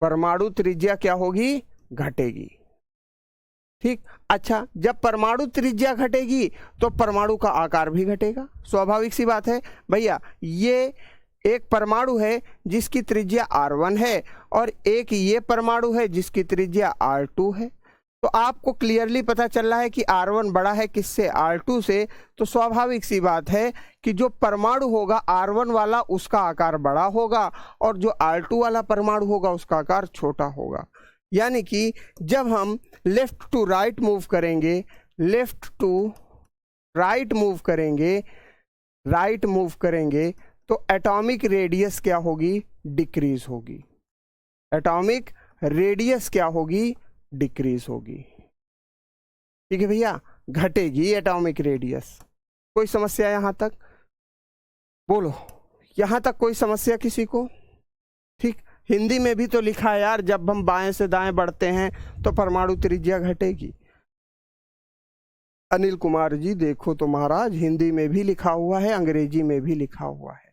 परमाणु त्रिज्या क्या होगी, घटेगी। ठीक, अच्छा, जब परमाणु त्रिज्या घटेगी तो परमाणु का आकार भी घटेगा, स्वाभाविक सी बात है भैया। ये एक परमाणु है जिसकी त्रिज्या R1 है और एक ये परमाणु है जिसकी त्रिज्या R2 है। तो आपको क्लियरली पता चल रहा है कि R1 बड़ा है किससे, R2 से। तो स्वाभाविक सी बात है कि जो परमाणु होगा R1 वाला उसका आकार बड़ा होगा और जो R2 वाला परमाणु होगा उसका आकार छोटा होगा। यानी कि जब हम लेफ्ट टू राइट मूव करेंगे तो एटॉमिक रेडियस क्या होगी, डिक्रीज होगी। एटॉमिक रेडियस क्या होगी, डिक्रीज होगी। ठीक है भैया, घटेगी एटॉमिक रेडियस। कोई समस्या यहां तक, बोलो, यहां तक कोई समस्या किसी को? ठीक, हिंदी में भी तो लिखा है यार, जब हम बाएं से दाएं बढ़ते हैं तो परमाणु त्रिज्या घटेगी। अनिल कुमार जी देखो तो महाराज, हिंदी में भी लिखा हुआ है, अंग्रेजी में भी लिखा हुआ है।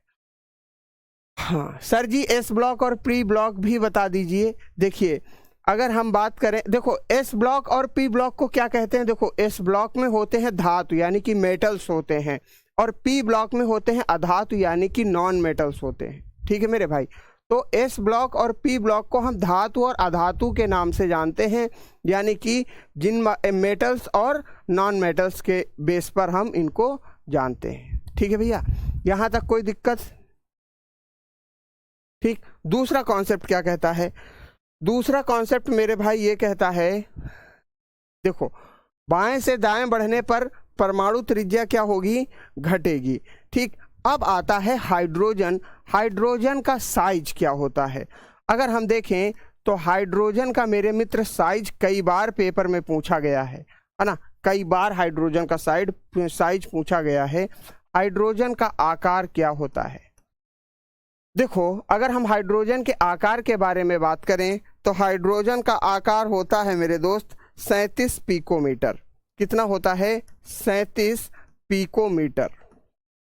हाँ सर जी, एस ब्लॉक और पी ब्लॉक भी बता दीजिए। देखिए, अगर हम बात करें, देखो एस ब्लॉक और पी ब्लॉक को क्या कहते हैं। देखो, एस ब्लॉक में होते हैं धातु यानी कि मेटल्स होते हैं, और पी ब्लॉक में होते हैं अधातु यानी कि नॉन मेटल्स होते हैं। ठीक है मेरे भाई, तो एस ब्लॉक और पी ब्लॉक को हम धातु और अधातु के नाम से जानते हैं, यानी कि जिन मेटल्स और नॉन मेटल्स के बेस पर हम इनको जानते हैं। ठीक है भैया, यहाँ तक कोई दिक्कत? ठीक, दूसरा कॉन्सेप्ट क्या कहता है? दूसरा कॉन्सेप्ट मेरे भाई ये कहता है, देखो बाएं से दाएं बढ़ने पर परमाणु त्रिज्या क्या होगी, घटेगी। ठीक, अब आता है हाइड्रोजन। हाइड्रोजन का साइज क्या होता है? अगर हम देखें तो हाइड्रोजन का मेरे मित्र साइज कई बार पेपर में पूछा गया है ना, कई बार हाइड्रोजन का साइज पूछा गया है। हाइड्रोजन का आकार क्या होता है? देखो, अगर हम हाइड्रोजन के आकार के बारे में बात करें तो हाइड्रोजन का आकार होता है मेरे दोस्त 37 पिकोमीटर। कितना होता है? 37 पिकोमीटर।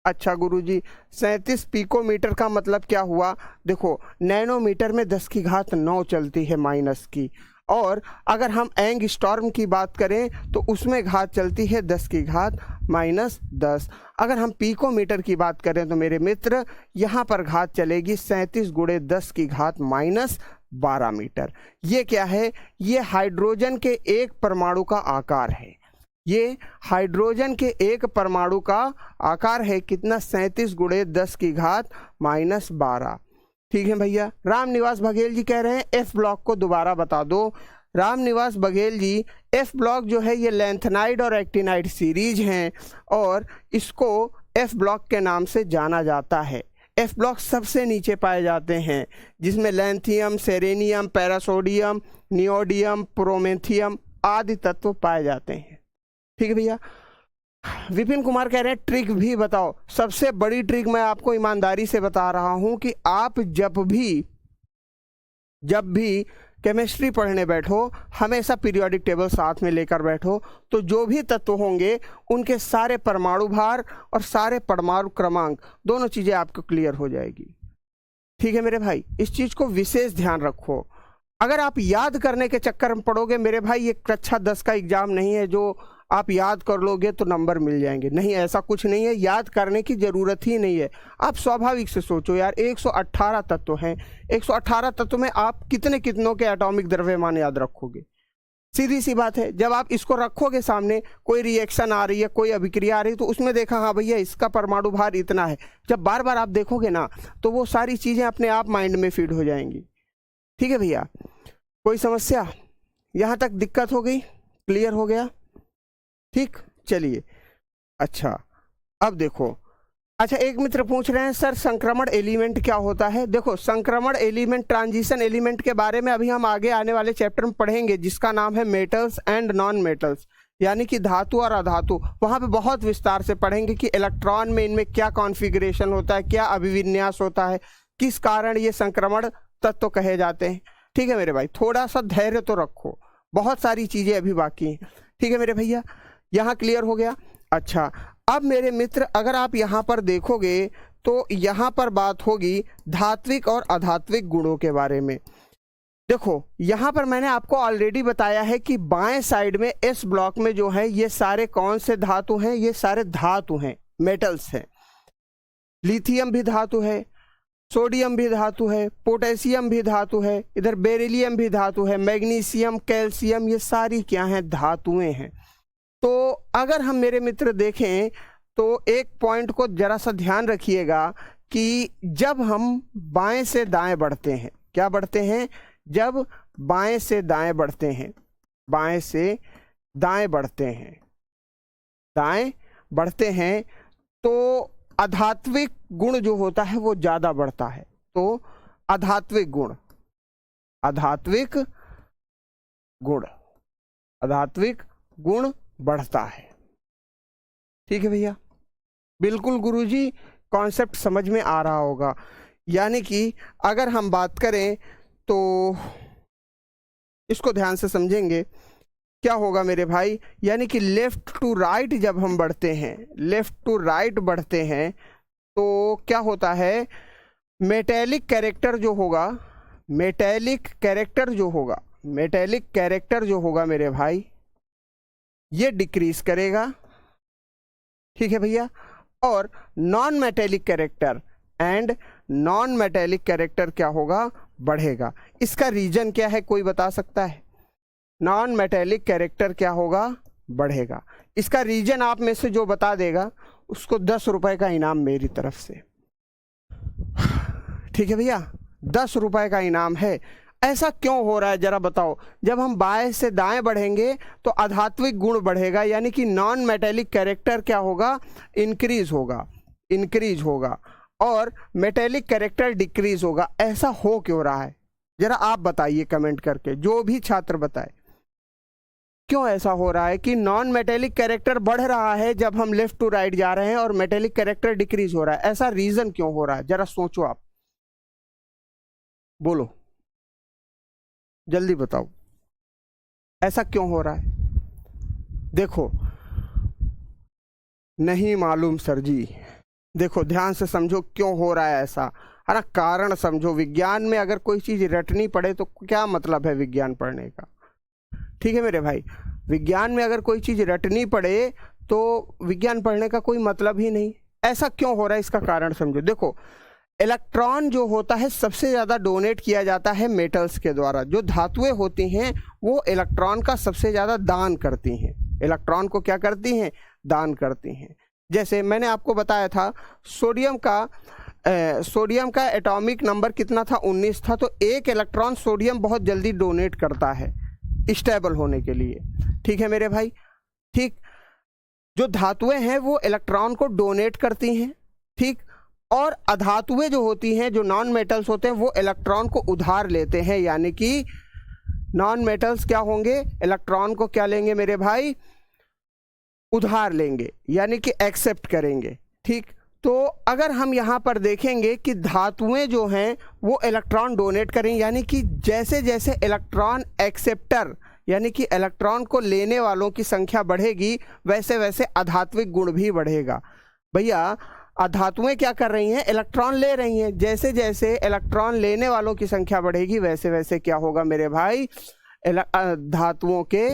अच्छा गुरुजी, 37 पिकोमीटर का मतलब क्या हुआ? देखो, नैनोमीटर में 10⁹ चलती है माइनस की, और अगर हम एंगस्ट्रॉम की बात करें तो उसमें घात चलती है 10⁻⁻10। अगर हम पिकोमीटर की बात करें तो मेरे मित्र यहाँ पर घात चलेगी 37 × 10⁻12 मीटर। ये क्या है? ये हाइड्रोजन के एक परमाणु का आकार है। ये हाइड्रोजन के एक परमाणु का आकार है कितना? 37 × 10⁻12। ठीक है भैया। रामनिवास बघेल जी कह रहे हैं एफ ब्लॉक को दोबारा बता दो। रामनिवास बघेल जी, एफ ब्लॉक जो है ये लैंथेनाइड और एक्टिनाइड सीरीज हैं और इसको एफ ब्लॉक के नाम से जाना जाता है। एफ ब्लॉक सबसे नीचे पाए जाते हैं, जिसमें लैंथियम, सेरेनियम, पैरासोडियम, नियोडियम, प्रोमेथियम आदि तत्व पाए जाते हैं। ठीक है भैया। विपिन कुमार कह रहे हैं ट्रिक भी बताओ। सबसे बड़ी ट्रिक मैं आपको ईमानदारी से बता रहा हूं कि आप जब भी केमिस्ट्री पढ़ने बैठो, हमेशा पीरियोडिक टेबल साथ में लेकर बैठो, तो जो भी तत्व होंगे उनके सारे परमाणु भार और सारे परमाणु क्रमांक, दोनों चीजें आपको क्लियर हो जाएगी। ठीक है मेरे भाई, इस चीज को विशेष ध्यान रखो। अगर आप याद करने के चक्कर में पड़ोगे मेरे भाई, ये कक्षा 10 का एग्जाम नहीं है जो आप याद कर लोगे तो नंबर मिल जाएंगे। नहीं, ऐसा कुछ नहीं है, याद करने की ज़रूरत ही नहीं है। आप स्वाभाविक से सोचो यार, 118 तत्व हैं, 118 तत्व में आप कितनों के एटॉमिक द्रव्यमान याद रखोगे? सीधी सी बात है। जब आप इसको रखोगे सामने, कोई रिएक्शन आ रही है, कोई अभिक्रिया आ रही है, तो उसमें देखा हाँ भैया इसका परमाणु भार इतना है। जब बार बार आप देखोगे ना तो वो सारी चीज़ें अपने आप माइंड में फीड हो जाएंगी। ठीक है भैया, कोई समस्या? यहाँ तक दिक्कत हो गई? क्लियर हो गया? ठीक, चलिए। अच्छा, अब देखो, अच्छा, एक मित्र पूछ रहे हैं सर संक्रमण एलिमेंट क्या होता है। देखो, संक्रमण एलिमेंट, ट्रांजिशन एलिमेंट के बारे में अभी हम आगे आने वाले चैप्टर में पढ़ेंगे, जिसका नाम है मेटल्स एंड नॉन मेटल्स, यानी कि धातु और अधातु। वहाँ पे बहुत विस्तार से पढ़ेंगे कि इलेक्ट्रॉन में इनमें क्या कॉन्फ़िगरेशन होता है, क्या अभिविन्यास होता है, किस कारण ये संक्रमण तत्व कहे जाते हैं। ठीक है मेरे भाई, थोड़ा सा धैर्य तो रखो, बहुत सारी चीज़ें अभी बाकी हैं। ठीक है मेरे भैया, यहाँ क्लियर हो गया। अच्छा, अब मेरे मित्र अगर आप यहाँ पर देखोगे तो यहाँ पर बात होगी धात्विक और अधात्विक गुणों के बारे में। देखो, यहाँ पर मैंने आपको ऑलरेडी बताया है कि बाएं साइड में एस ब्लॉक में जो है ये सारे कौन से धातु हैं, ये सारे धातु हैं, मेटल्स हैं। लिथियम भी धातु है, सोडियम भी धातु है, पोटेशियम भी धातु है, इधर बेरिलियम भी धातु है, मैग्नीशियम, कैल्शियम, ये सारी क्या हैं, धातुएं हैं। तो अगर हम मेरे मित्र देखें तो एक पॉइंट को जरा सा ध्यान रखिएगा कि जब हम बाएं से दाएं बढ़ते हैं, क्या बढ़ते हैं, जब बाएं से दाएं बढ़ते हैं, बाएं से दाएं बढ़ते हैं, दाएं बढ़ते हैं, तो आध्यात्मिक गुण जो होता है वो ज़्यादा बढ़ता है। तो आध्यात्मिक गुण, आध्यात्मिक गुण, आध्यात्मिक गुण बढ़ता है। ठीक है भैया, बिल्कुल गुरुजी, कॉन्सेप्ट समझ में आ रहा होगा। यानी कि अगर हम बात करें तो इसको ध्यान से समझेंगे, क्या होगा मेरे भाई, यानी कि लेफ्ट टू राइट जब हम बढ़ते हैं, लेफ्ट टू राइट बढ़ते हैं, तो क्या होता है, मेटेलिक कैरेक्टर जो होगा, मेटेलिक कैरेक्टर जो होगा, मेटेलिक कैरेक्टर जो होगा मेरे भाई, ये डिक्रीज करेगा। ठीक है भैया, और non metallic character and non metallic character क्या होगा, बढ़ेगा। इसका रीजन क्या है, कोई बता सकता है? नॉन मेटेलिक कैरेक्टर क्या होगा, बढ़ेगा। इसका रीजन आप में से जो बता देगा उसको 10 रुपए का इनाम मेरी तरफ से। ठीक है भैया, 10 रुपए का इनाम है। ऐसा क्यों हो रहा है जरा बताओ। जब हम बाएं से दाएं बढ़ेंगे तो आध्यात्मिक गुण बढ़ेगा, यानी कि नॉन मेटेलिक कैरेक्टर क्या होगा, इंक्रीज होगा, इंक्रीज होगा, और मेटेलिक कैरेक्टर डिक्रीज होगा। ऐसा हो क्यों रहा है, जरा आप बताइए कमेंट करके, जो भी छात्र बताए क्यों ऐसा हो रहा है कि नॉन मेटेलिक कैरेक्टर बढ़ रहा है जब हम लेफ्ट टू राइट जा रहे हैं और मेटेलिक कैरेक्टर डिक्रीज हो रहा है। ऐसा रीजन क्यों हो रहा है, जरा सोचो, आप बोलो, जल्दी बताओ, ऐसा क्यों हो रहा है। देखो, नहीं मालूम सर जी, देखो ध्यान से समझो क्यों हो रहा है ऐसा, है ना, कारण समझो। विज्ञान में अगर कोई चीज़ रटनी पड़े तो क्या मतलब है विज्ञान पढ़ने का। ठीक है मेरे भाई, विज्ञान में अगर कोई चीज़ रटनी पड़े तो विज्ञान पढ़ने का कोई मतलब ही नहीं। ऐसा क्यों हो रहा है, इसका कारण समझो। देखो, इलेक्ट्रॉन जो होता है सबसे ज़्यादा डोनेट किया जाता है मेटल्स के द्वारा। जो धातुएं होती हैं वो इलेक्ट्रॉन का सबसे ज़्यादा दान करती हैं, इलेक्ट्रॉन को क्या करती हैं, दान करती हैं। जैसे मैंने आपको बताया था सोडियम का एटॉमिक नंबर कितना था, 19 था, तो एक इलेक्ट्रॉन सोडियम बहुत जल्दी डोनेट करता है स्टेबल होने के लिए। ठीक है मेरे भाई, ठीक, जो धातुएं हैं वो इलेक्ट्रॉन को डोनेट करती हैं, ठीक, और अधातुएं जो होती हैं, जो नॉन मेटल्स होते हैं, वो इलेक्ट्रॉन को उधार लेते हैं, यानी कि नॉन मेटल्स क्या होंगे, इलेक्ट्रॉन को क्या लेंगे मेरे भाई, उधार लेंगे, यानी कि एक्सेप्ट करेंगे। ठीक, तो अगर हम यहाँ पर देखेंगे कि धातुएं जो हैं वो इलेक्ट्रॉन डोनेट करें, यानी कि जैसे जैसे इलेक्ट्रॉन एक्सेप्टर यानी कि इलेक्ट्रॉन को लेने वालों की संख्या बढ़ेगी, वैसे वैसे आध्यात्मिक गुण भी बढ़ेगा। भैया, अधातुएं क्या कर रही हैं, इलेक्ट्रॉन ले रही हैं। जैसे जैसे इलेक्ट्रॉन लेने वालों की संख्या बढ़ेगी वैसे वैसे क्या होगा मेरे भाई, धातुओं के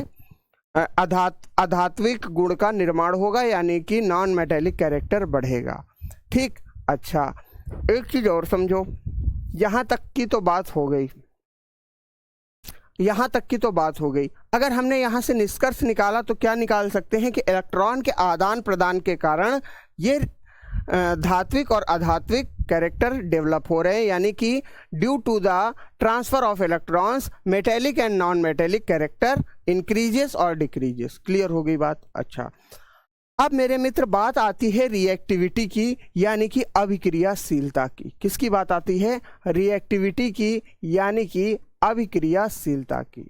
आध्यात्मिक गुण का निर्माण होगा, यानी कि नॉन मेटेलिक कैरेक्टर बढ़ेगा। ठीक, अच्छा एक चीज़ और समझो, यहाँ तक की तो बात हो गई, यहाँ तक की तो बात हो गई। अगर हमने यहाँ से निष्कर्ष निकाला तो क्या निकाल सकते हैं कि इलेक्ट्रॉन के आदान प्रदान के कारण ये धात्विक और आध्यात्मिक कैरेक्टर डेवलप हो रहे हैं, यानी कि due to the transfer of electrons metallic and non metallic character increases और डिक्रीजेस। क्लियर हो गई बात। अच्छा, अब मेरे मित्र बात आती है रिएक्टिविटी की, यानी कि अभिक्रियाशीलता की। किसकी बात आती है? रिएक्टिविटी की, यानी कि अभिक्रियाशीलता की।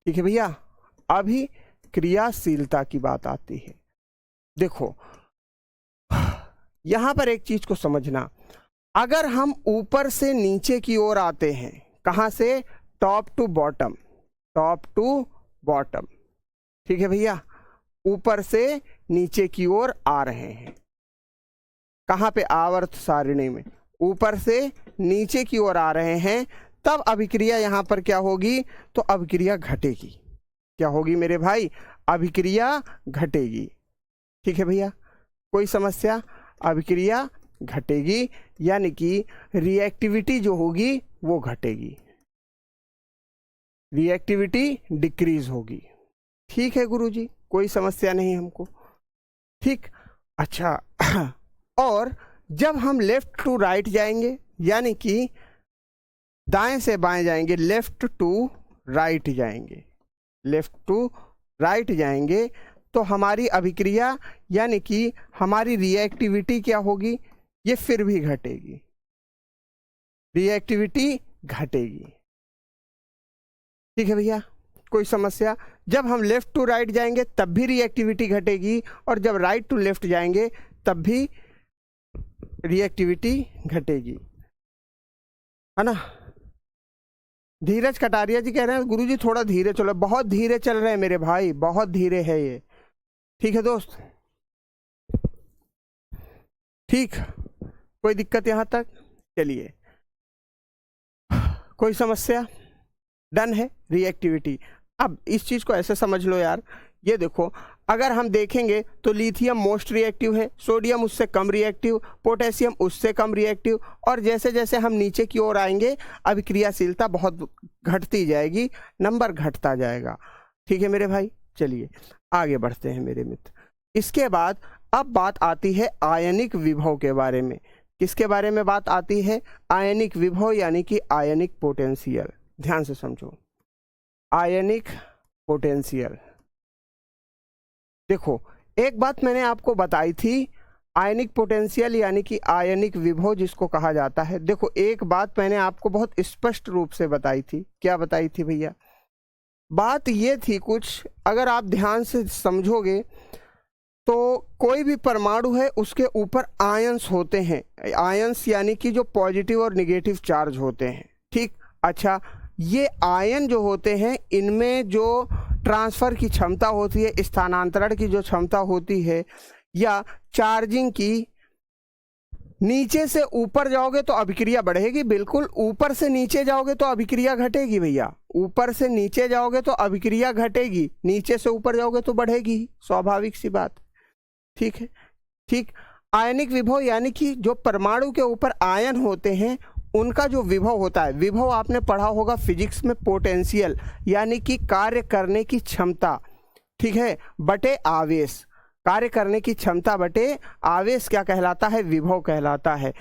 ठीक है भैया, अभिक्रियाशीलता की बात आती है। देखो यहां पर एक चीज को समझना, अगर हम ऊपर से नीचे की ओर आते हैं, कहां से? Top to bottom, top to bottom. ठीक है भैया, ऊपर से नीचे की ओर आ रहे हैं, कहां पे? आवर्त सारिणी में ऊपर से नीचे की ओर आ रहे हैं, तब अभिक्रिया यहां पर क्या होगी? तो अभिक्रिया घटेगी। क्या होगी मेरे भाई? अभिक्रिया घटेगी। ठीक है भैया, कोई समस्या? अभिक्रिया घटेगी, यानी कि रिएक्टिविटी जो होगी वो घटेगी, रिएक्टिविटी डिक्रीज होगी। ठीक है गुरुजी, कोई समस्या नहीं हमको। ठीक, अच्छा और जब हम लेफ्ट टू राइट जाएंगे, यानी कि दाएं से बाएं जाएंगे, लेफ्ट टू राइट जाएंगे, लेफ्ट टू राइट जाएंगे, तो हमारी अभिक्रिया यानी कि हमारी रिएक्टिविटी क्या होगी? ये फिर भी घटेगी, रिएक्टिविटी घटेगी। ठीक है भैया, कोई समस्या? जब हम लेफ्ट टू राइट जाएंगे तब भी रिएक्टिविटी घटेगी, और जब राइट टू लेफ्ट जाएंगे तब भी रिएक्टिविटी घटेगी, है ना? धीरज कटारिया जी कह रहे हैं गुरुजी थोड़ा धीरे चलो। बहुत धीरे चल रहे हैं मेरे भाई, बहुत धीरे है ये। ठीक है दोस्त, ठीक, कोई दिक्कत यहां तक? चलिए, कोई समस्या? डन है रिएक्टिविटी। अब इस चीज को ऐसे समझ लो यार, ये देखो, अगर हम देखेंगे तो लिथियम मोस्ट रिएक्टिव है, सोडियम उससे कम रिएक्टिव, पोटेशियम उससे कम रिएक्टिव, और जैसे जैसे हम नीचे की ओर आएंगे अभिक्रियाशीलता बहुत घटती जाएगी, नंबर घटता जाएगा। ठीक है मेरे भाई, चलिए आगे बढ़ते हैं मेरे मित्र। इसके बाद अब बात आती है आयनिक विभव के बारे में। किसके बारे में बात आती है? आयनिक विभव, यानी कि आयनिक पोटेंशियल। ध्यान से समझो, आयनिक पोटेंशियल। देखो एक बात मैंने आपको बताई थी, आयनिक पोटेंशियल यानी कि आयनिक विभव जिसको कहा जाता है। देखो एक बात मैंने आपको बहुत स्पष्ट रूप से बताई थी। क्या बताई थी भैया? बात ये थी कुछ, अगर आप ध्यान से समझोगे तो कोई भी परमाणु है उसके ऊपर आयंस होते हैं, आयंस यानी कि जो पॉजिटिव और निगेटिव चार्ज होते हैं। ठीक, अच्छा, ये आयन जो होते हैं इनमें जो ट्रांसफर की क्षमता होती है, स्थानांतरण की जो क्षमता होती है, या चार्जिंग की, नीचे से ऊपर जाओगे तो अभिक्रिया बढ़ेगी, बिल्कुल। ऊपर से नीचे जाओगे तो अभिक्रिया घटेगी भैया, ऊपर से नीचे जाओगे तो अभिक्रिया घटेगी, नीचे से ऊपर जाओगे तो बढ़ेगी, स्वाभाविक सी बात। ठीक है, ठीक। आयनिक विभव यानी कि जो परमाणु के ऊपर आयन होते हैं उनका जो विभव होता है, विभव आपने पढ़ा होगा फिजिक्स में, पोटेंशियल यानी कि कार्य करने की क्षमता, ठीक है, बटे आवेश, कार्य करने की क्षमता बटे आवेश क्या कहलाता है? विभव कहलाता है।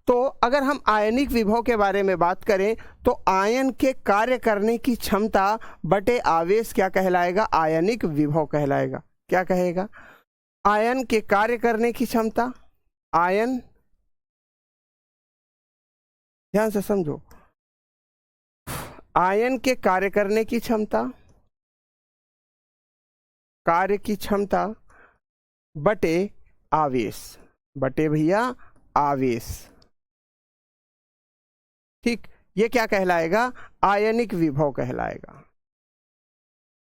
तो अगर हम आयनिक विभव के बारे में बात करें तो आयन के कार्य करने की क्षमता बटे आवेश क्या कहलाएगा? आयनिक विभव कहलाएगा। क्या कहेगा? आयन के कार्य करने की क्षमता, आयन, ध्यान से समझो, आयन के कार्य करने की क्षमता, कार्य की क्षमता बटे आवेश, बटे भैया आवेश। ठीक, ये क्या कहलाएगा? आयनिक विभव कहलाएगा।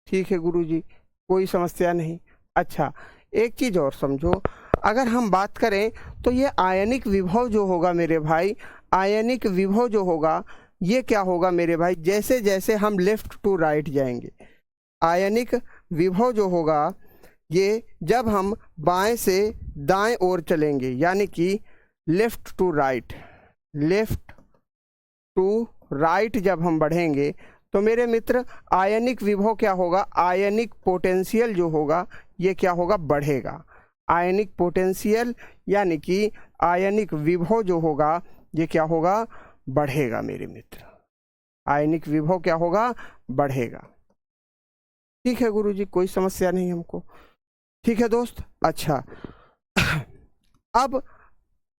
ठीक है गुरुजी, कोई समस्या नहीं। अच्छा, एक चीज और समझो, अगर हम बात करें तो ये आयनिक विभव जो होगा मेरे भाई, आयनिक विभव जो होगा ये क्या होगा मेरे भाई? जैसे जैसे हम लेफ्ट टू राइट जाएंगे, आयनिक विभव जो होगा ये जब हम बाएं से दाएं ओर चलेंगे, यानी कि left to right, left to right जब हम बढ़ेंगे तो मेरे मित्र आयनिक विभव क्या होगा? आयनिक पोटेंशियल जो होगा ये क्या होगा? बढ़ेगा। आयनिक पोटेंशियल यानी कि आयनिक विभव जो होगा ये क्या होगा? बढ़ेगा मेरे मित्र। आयनिक विभव क्या होगा? बढ़ेगा। ठीक है गुरुजी, कोई समस्या नहीं हमको। ठीक है दोस्त। अच्छा अब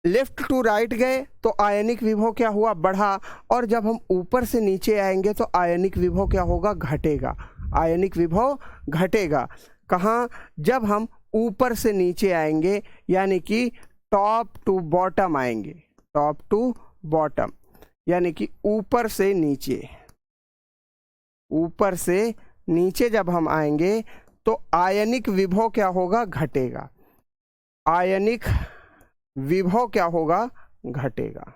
लेफ्ट टू राइट गए तो आयनिक विभव क्या हुआ, बढ़ा, और जब हम ऊपर से नीचे आएंगे तो आयनिक विभव क्या होगा, घटेगा। आयनिक विभव घटेगा कहाँ, जब हम ऊपर से नीचे आएंगे, यानी कि टॉप टू बॉटम आएंगे। टॉप टू बॉटम यानी कि ऊपर से नीचे, ऊपर से नीचे जब हम आएंगे तो आयनिक विभव क्या होगा, घटेगा। आयनिक विभव क्या होगा, घटेगा।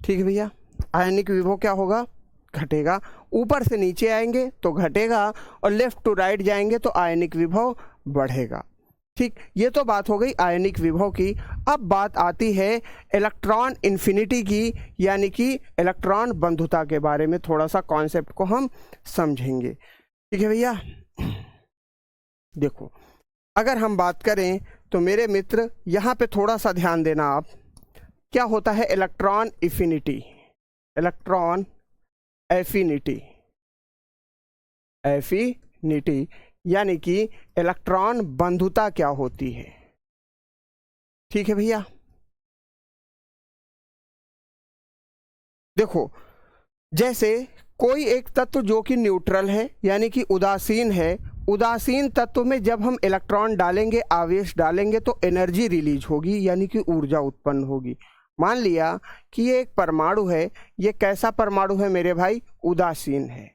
ठीक है भैया, आयनिक विभव क्या होगा, घटेगा। ऊपर से नीचे आएंगे तो घटेगा, और लेफ्ट टू राइट जाएंगे तो आयनिक विभव बढ़ेगा। ठीक, ये तो बात हो गई आयनिक विभव की। अब बात आती है इलेक्ट्रॉन इन्फिनिटी की, यानी कि इलेक्ट्रॉन बंधुता के बारे में थोड़ा सा कॉन्सेप्ट को हम समझेंगे। ठीक है भैया, देखो अगर हम बात करें तो मेरे मित्र यहाँ पे थोड़ा सा ध्यान देना आप, क्या होता है electron affinity. Electron affinity, affinity यानी कि इलेक्ट्रॉन बंधुता क्या होती है। ठीक है भैया, देखो जैसे कोई एक तत्व जो कि न्यूट्रल है यानी कि उदासीन है, उदासीन तत्व में जब हम इलेक्ट्रॉन डालेंगे, आवेश डालेंगे तो एनर्जी रिलीज होगी, यानी कि ऊर्जा उत्पन्न होगी। मान लिया कि ये एक परमाणु है, ये कैसा परमाणु है मेरे भाई, उदासीन है।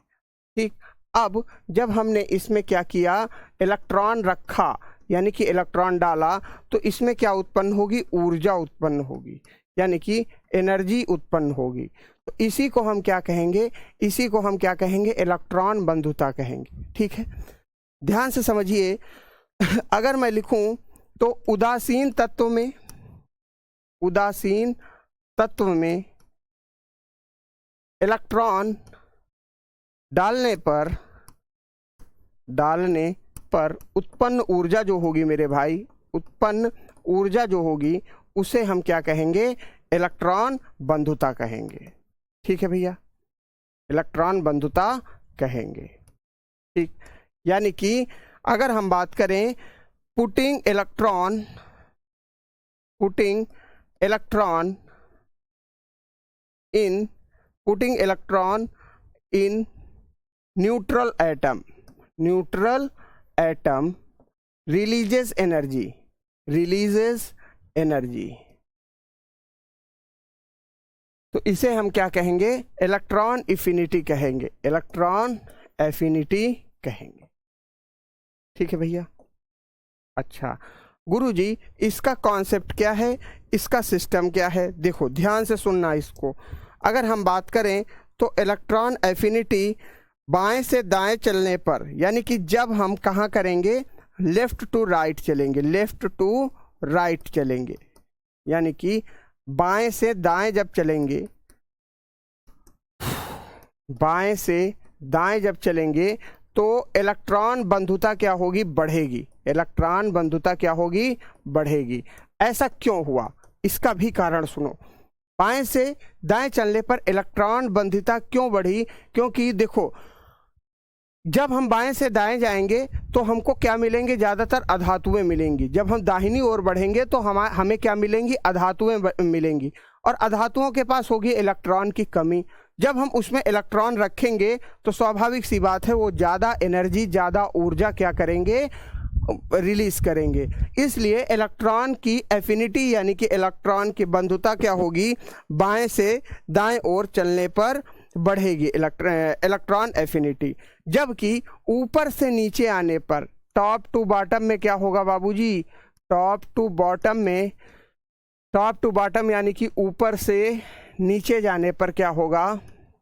ठीक, अब जब हमने इसमें क्या किया, इलेक्ट्रॉन रखा यानी कि इलेक्ट्रॉन डाला, तो इसमें क्या उत्पन्न होगी, ऊर्जा उत्पन्न होगी, यानी कि एनर्जी उत्पन्न होगी। तो इसी को हम क्या कहेंगे, इसी को हम क्या कहेंगे, इलेक्ट्रॉन बंधुता कहेंगे। ठीक है, ध्यान से समझिए। अगर मैं लिखूं तो उदासीन तत्व में, उदासीन तत्व में इलेक्ट्रॉन डालने पर उत्पन्न ऊर्जा जो होगी मेरे भाई, उत्पन्न ऊर्जा जो होगी उसे हम क्या कहेंगे, इलेक्ट्रॉन बंधुता कहेंगे। ठीक है भैया, इलेक्ट्रॉन बंधुता कहेंगे। ठीक, यानी कि अगर हम बात करें putting electron in neutral atom releases energy, तो इसे हम क्या कहेंगे, इलेक्ट्रॉन एफिनिटी कहेंगे, इलेक्ट्रॉन एफिनिटी कहेंगे। ठीक है भैया। अच्छा गुरुजी, इसका कॉन्सेप्ट क्या है, इसका सिस्टम क्या है, देखो ध्यान से सुनना इसको। अगर हम बात करें तो इलेक्ट्रॉन एफिनिटी बाएं से दाएं चलने पर, यानी कि जब हम कहाँ करेंगे, लेफ्ट टू राइट चलेंगे, लेफ्ट टू राइट चलेंगे, यानी कि बाएं से दाएं जब चलेंगे, बाएं से दाएं जब चलेंगे तो इलेक्ट्रॉन बंधुता क्या होगी, बढ़ेगी। इलेक्ट्रॉन बंधुता क्या होगी, बढ़ेगी। ऐसा क्यों हुआ, इसका भी कारण सुनो। बाएं से दाएं चलने पर इलेक्ट्रॉन बंधुता क्यों बढ़ी, क्योंकि देखो जब हम बाएं से दाएं जाएंगे तो हमको क्या मिलेंगे, ज़्यादातर अधातुएं मिलेंगी। जब हम दाहिनी ओर बढ़ेंगे तो हमें क्या मिलेंगी, अधातुएं मिलेंगी, और अधातुओं के पास होगी इलेक्ट्रॉन की कमी। जब हम उसमें इलेक्ट्रॉन रखेंगे तो स्वाभाविक सी बात है वो ज़्यादा एनर्जी, ज़्यादा ऊर्जा क्या करेंगे, रिलीज करेंगे। इसलिए इलेक्ट्रॉन की एफिनिटी यानी कि इलेक्ट्रॉन की बंधुता क्या होगी, बाएं से दाएं ओर चलने पर बढ़ेगी इलेक्ट्रॉन एफिनिटी। जबकि ऊपर से नीचे आने पर, टॉप टू बॉटम में क्या होगा बाबूजी, टॉप टू बॉटम यानी कि ऊपर से नीचे जाने पर क्या होगा,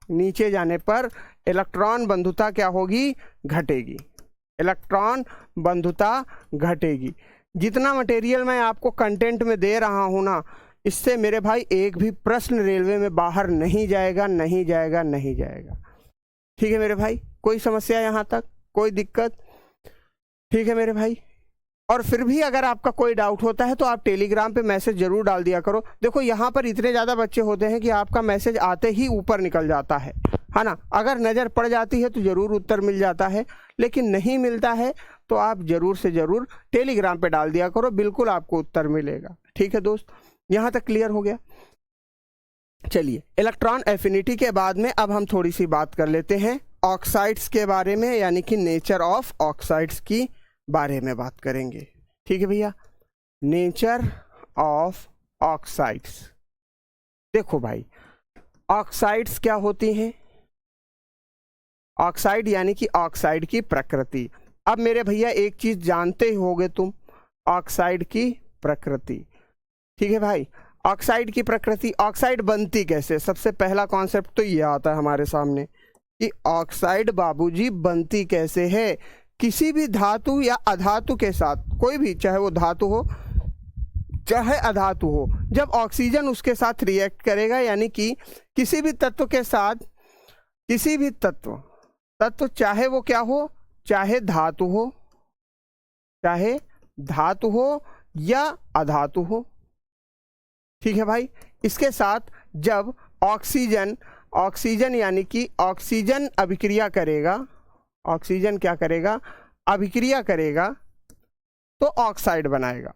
नीचे जाने पर इलेक्ट्रॉन बंधुता क्या होगी, घटेगी। इलेक्ट्रॉन बंधुता घटेगी। जितना मटेरियल मैं आपको कंटेंट में दे रहा हूँ ना, इससे मेरे भाई एक भी प्रश्न रेलवे में बाहर नहीं जाएगा, नहीं जाएगा, नहीं जाएगा। ठीक है मेरे भाई, कोई समस्या यहाँ तक, कोई दिक्कत? ठीक है मेरे भाई। और फिर भी अगर आपका कोई डाउट होता है तो आप टेलीग्राम पे मैसेज जरूर डाल दिया करो। देखो यहाँ पर इतने ज़्यादा बच्चे होते हैं कि आपका मैसेज आते ही ऊपर निकल जाता है। है ना। अगर नज़र पड़ जाती है तो ज़रूर उत्तर मिल जाता है, लेकिन नहीं मिलता है तो आप ज़रूर से ज़रूर टेलीग्राम पे डाल दिया करो, बिल्कुल आपको उत्तर मिलेगा। ठीक है दोस्त, यहाँ तक क्लियर हो गया। चलिए, इलेक्ट्रॉन एफिनिटी के बाद में अब हम थोड़ी सी बात कर लेते हैं ऑक्साइड्स के बारे में, यानी कि नेचर ऑफ ऑक्साइड्स की बारे में बात करेंगे। ठीक है भैया, नेचर ऑफ ऑक्साइड्स। देखो भाई, ऑक्साइड्स क्या होती हैं? ऑक्साइड यानी कि ऑक्साइड की प्रकृति। अब मेरे भैया एक चीज जानते ही होगे तुम, ऑक्साइड की प्रकृति। ठीक है भाई, ऑक्साइड की प्रकृति, ऑक्साइड बनती कैसे? सबसे पहला कॉन्सेप्ट तो ये आता है हमारे सामने कि ऑक्साइड बाबूजी बनती कैसे है। किसी भी धातु या अधातु के साथ, कोई भी, चाहे वो धातु हो चाहे अधातु हो, जब ऑक्सीजन उसके साथ रिएक्ट करेगा, यानी कि किसी भी तत्व के साथ, किसी भी तत्व चाहे वो क्या हो, चाहे धातु हो, चाहे धातु हो या अधातु हो। ठीक है भाई, इसके साथ जब ऑक्सीजन यानी कि ऑक्सीजन अभिक्रिया करेगा, ऑक्सीजन क्या करेगा? अभिक्रिया करेगा तो ऑक्साइड बनाएगा।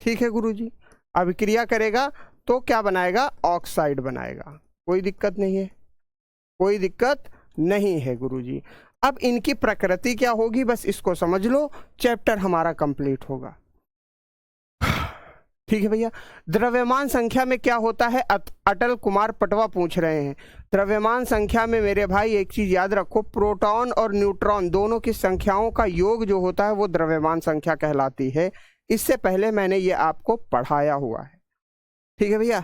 ठीक है गुरुजी, अभिक्रिया करेगा तो क्या बनाएगा? ऑक्साइड बनाएगा। कोई दिक्कत नहीं है, कोई दिक्कत नहीं है गुरुजी। अब इनकी प्रकृति क्या होगी, बस इसको समझ लो, चैप्टर हमारा कंप्लीट होगा। ठीक है भैया, द्रव्यमान संख्या में क्या होता है? अटल कुमार पटवा पूछ रहे हैं। द्रव्यमान संख्या में मेरे भाई एक चीज याद रखो, प्रोटॉन और न्यूट्रॉन दोनों की संख्याओं का योग जो होता है वो द्रव्यमान संख्या कहलाती है। इससे पहले मैंने ये आपको पढ़ाया हुआ है। ठीक है भैया,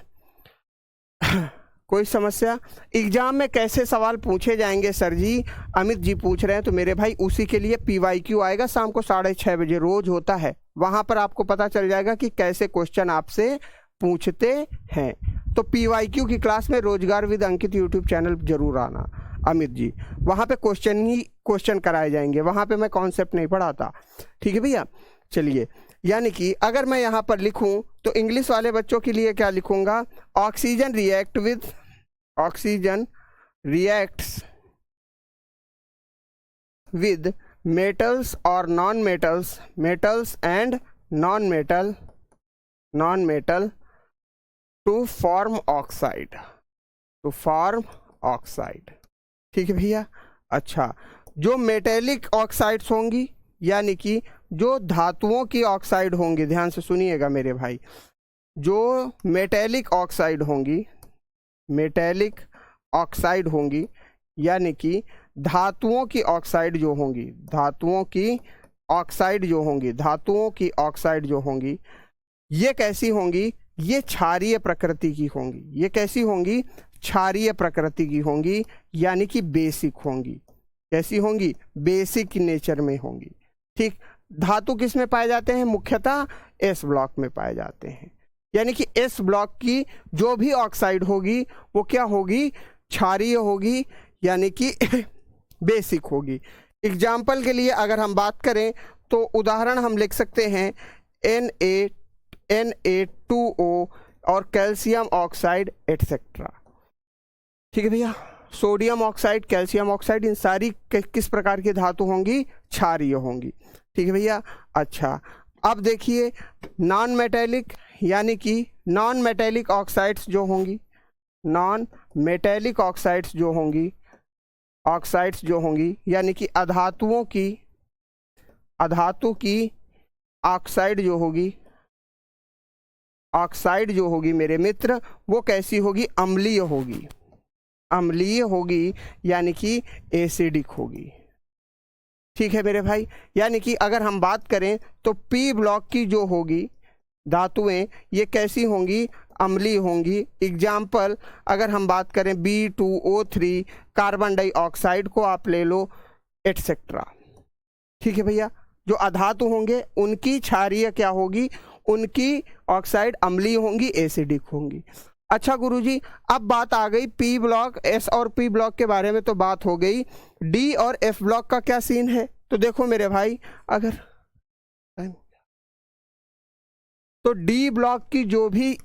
कोई समस्या? एग्जाम में कैसे सवाल पूछे जाएंगे सर जी? अमित जी पूछ रहे हैं, तो मेरे भाई उसी के लिए PYQ आएगा शाम को 6:30 बजे, रोज होता है। वहां पर आपको पता चल जाएगा कि कैसे क्वेश्चन आपसे पूछते हैं। तो PYQ की क्लास में रोजगार विद अंकित यूट्यूब चैनल जरूर आना अमित जी, वहां पे क्वेश्चन ही क्वेश्चन कराए जाएंगे, वहां पे मैं कॉन्सेप्ट नहीं पढ़ाता। ठीक है भैया, चलिए, यानी कि अगर मैं यहाँ पर लिखूं तो इंग्लिश वाले बच्चों के लिए क्या लिखूंगा? Oxygen reacts with metals or non-metals, metals and non-metal to form oxide, ठीक है भैया। अच्छा, जो मेटेलिक ऑक्साइड्स होंगी, यानी कि जो धातुओं की ऑक्साइड होंगी, ध्यान से सुनिएगा मेरे भाई, जो मेटेलिक ऑक्साइड होंगी, यानी कि धातुओं की ऑक्साइड जो होंगी, धातुओं की ऑक्साइड जो होंगी, ये कैसी होंगी? ये क्षारीय प्रकृति की होंगी। ये कैसी होंगी? क्षारीय प्रकृति की होंगी, यानी कि बेसिक होंगी। कैसी होंगी? बेसिक नेचर में होंगी। ठीक, धातु किस में पाए जाते हैं? मुख्यतः S ब्लॉक में पाए जाते हैं। यानी कि S ब्लॉक की जो भी ऑक्साइड होगी वो क्या होगी? क्षारीय होगी, यानी कि बेसिक होगी। एग्जाम्पल के लिए अगर हम बात करें तो उदाहरण हम लिख सकते हैं Na2O और कैल्शियम ऑक्साइड एटसेट्रा। ठीक है भैया, सोडियम ऑक्साइड, कैल्शियम ऑक्साइड, इन सारी किस प्रकार की धातु होंगी? क्षारीय होंगी। ठीक है भैया। अच्छा, अब देखिए नॉन मेटेलिक, यानी कि नॉन मेटेलिक ऑक्साइड्स जो होंगी, यानी कि अधातु की ऑक्साइड जो होगी मेरे मित्र, वो कैसी होगी? अम्लीय होगी, यानी कि एसिडिक होगी। ठीक है मेरे भाई, यानी कि अगर हम बात करें तो P ब्लॉक की जो होगी धातुएं, ये कैसी होंगी? अम्लीय होंगी। एग्जाम्पल अगर हम बात करें B2O3, कार्बन डाइऑक्साइड को आप ले लो, एटसेट्रा। ठीक है भैया, जो अधातु होंगे उनकी क्षारीय क्या होगी? उनकी ऑक्साइड अम्लीय होंगी, एसिडिक होंगी। अच्छा गुरुजी, अब बात आ गई P ब्लॉक, S और P ब्लॉक के बारे में तो बात हो गई। D और F ब्लॉक का क्या सीन है? तो देखो मेरे भाई, अगर तो D ब्लॉक की जो भी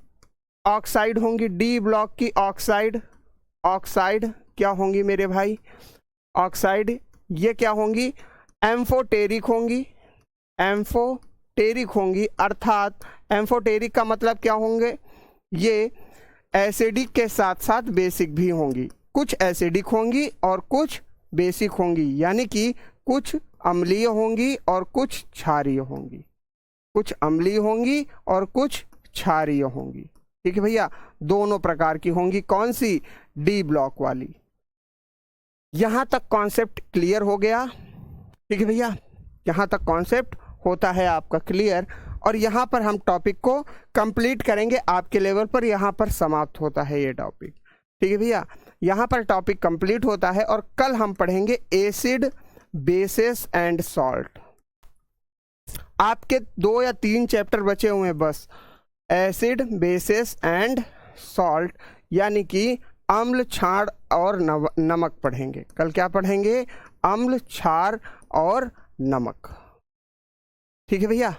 ऑक्साइड होंगी, D ब्लॉक की ऑक्साइड क्या होंगी मेरे भाई? ऑक्साइड। ये क्या होंगी? एम्फोटेरिक होंगी। एम्फोटेरिक होंगी, अर्थात एम्फोटेरिक का मतलब क्या होंगे? ये एसिडिक के साथ साथ बेसिक भी होंगी। कुछ एसिडिक होंगी और कुछ बेसिक होंगी, यानी कि कुछ अम्लीय होंगी और कुछ क्षारीय होंगी। कुछ अम्लीय होंगी और कुछ क्षारीय होंगी। ठीक है भैया, दोनों प्रकार की होंगी। कौन सी? डी ब्लॉक वाली। यहां तक कॉन्सेप्ट क्लियर हो गया? ठीक है भैया, यहां तक कॉन्सेप्ट होता है आपका क्लियर, और यहाँ पर हम टॉपिक को कंप्लीट करेंगे आपके लेवल पर। यहाँ पर समाप्त होता है ये टॉपिक। ठीक है भैया, यहाँ पर टॉपिक कंप्लीट होता है, और कल हम पढ़ेंगे एसिड, बेसेस एंड सॉल्ट। आपके 2 या 3 चैप्टर बचे हुए हैं बस, एसिड, बेसेस एंड सॉल्ट, यानी कि अम्ल, क्षार और नमक पढ़ेंगे। कल क्या पढ़ेंगे? अम्ल, क्षार और नमक। ठीक है भैया,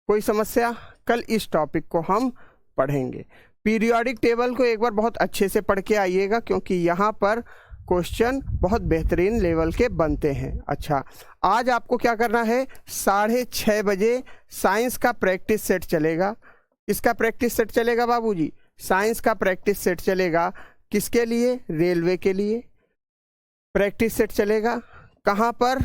कोई समस्या? कल इस टॉपिक को हम पढ़ेंगे। पीरियोडिक टेबल को एक बार बहुत अच्छे से पढ़ के आइएगा, क्योंकि यहाँ पर क्वेश्चन बहुत बेहतरीन लेवल के बनते हैं। अच्छा, आज आपको क्या करना है? 6:30 बजे साइंस का प्रैक्टिस सेट चलेगा। किसका प्रैक्टिस सेट चलेगा बाबूजी? साइंस का प्रैक्टिस सेट चलेगा। किसके लिए? रेलवे के लिए प्रैक्टिस सेट चलेगा। कहाँ पर?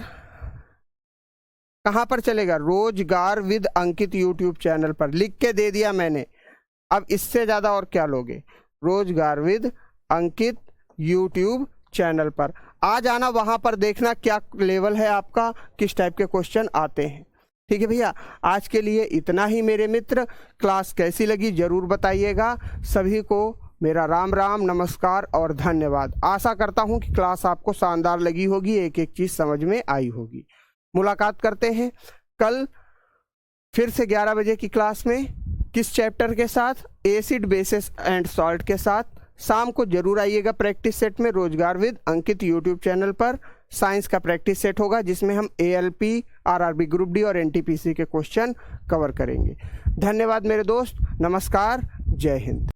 कहाँ पर चलेगा? रोजगार विद अंकित यूट्यूब चैनल पर। लिख के दे दिया मैंने, अब इससे ज़्यादा और क्या लोगे? रोजगार विद अंकित यूट्यूब चैनल पर आ जाना, वहाँ पर देखना क्या लेवल है आपका, किस टाइप के क्वेश्चन आते हैं। ठीक है भैया, आज के लिए इतना ही मेरे मित्र। क्लास कैसी लगी ज़रूर बताइएगा। सभी को मेरा राम राम, नमस्कार और धन्यवाद। आशा करता हूँ कि क्लास आपको शानदार लगी होगी, एक एक चीज़ समझ में आई होगी। मुलाकात करते हैं कल फिर से 11 बजे की क्लास में। किस चैप्टर के साथ? एसिड, बेसिस एंड सॉल्ट के साथ। शाम को जरूर आइएगा प्रैक्टिस सेट में, रोजगार विद अंकित यूट्यूब चैनल पर। साइंस का प्रैक्टिस सेट होगा, जिसमें हम ALP, RRB ग्रुप डी और NTPC के क्वेश्चन कवर करेंगे। धन्यवाद मेरे दोस्त, नमस्कार, जय हिंद।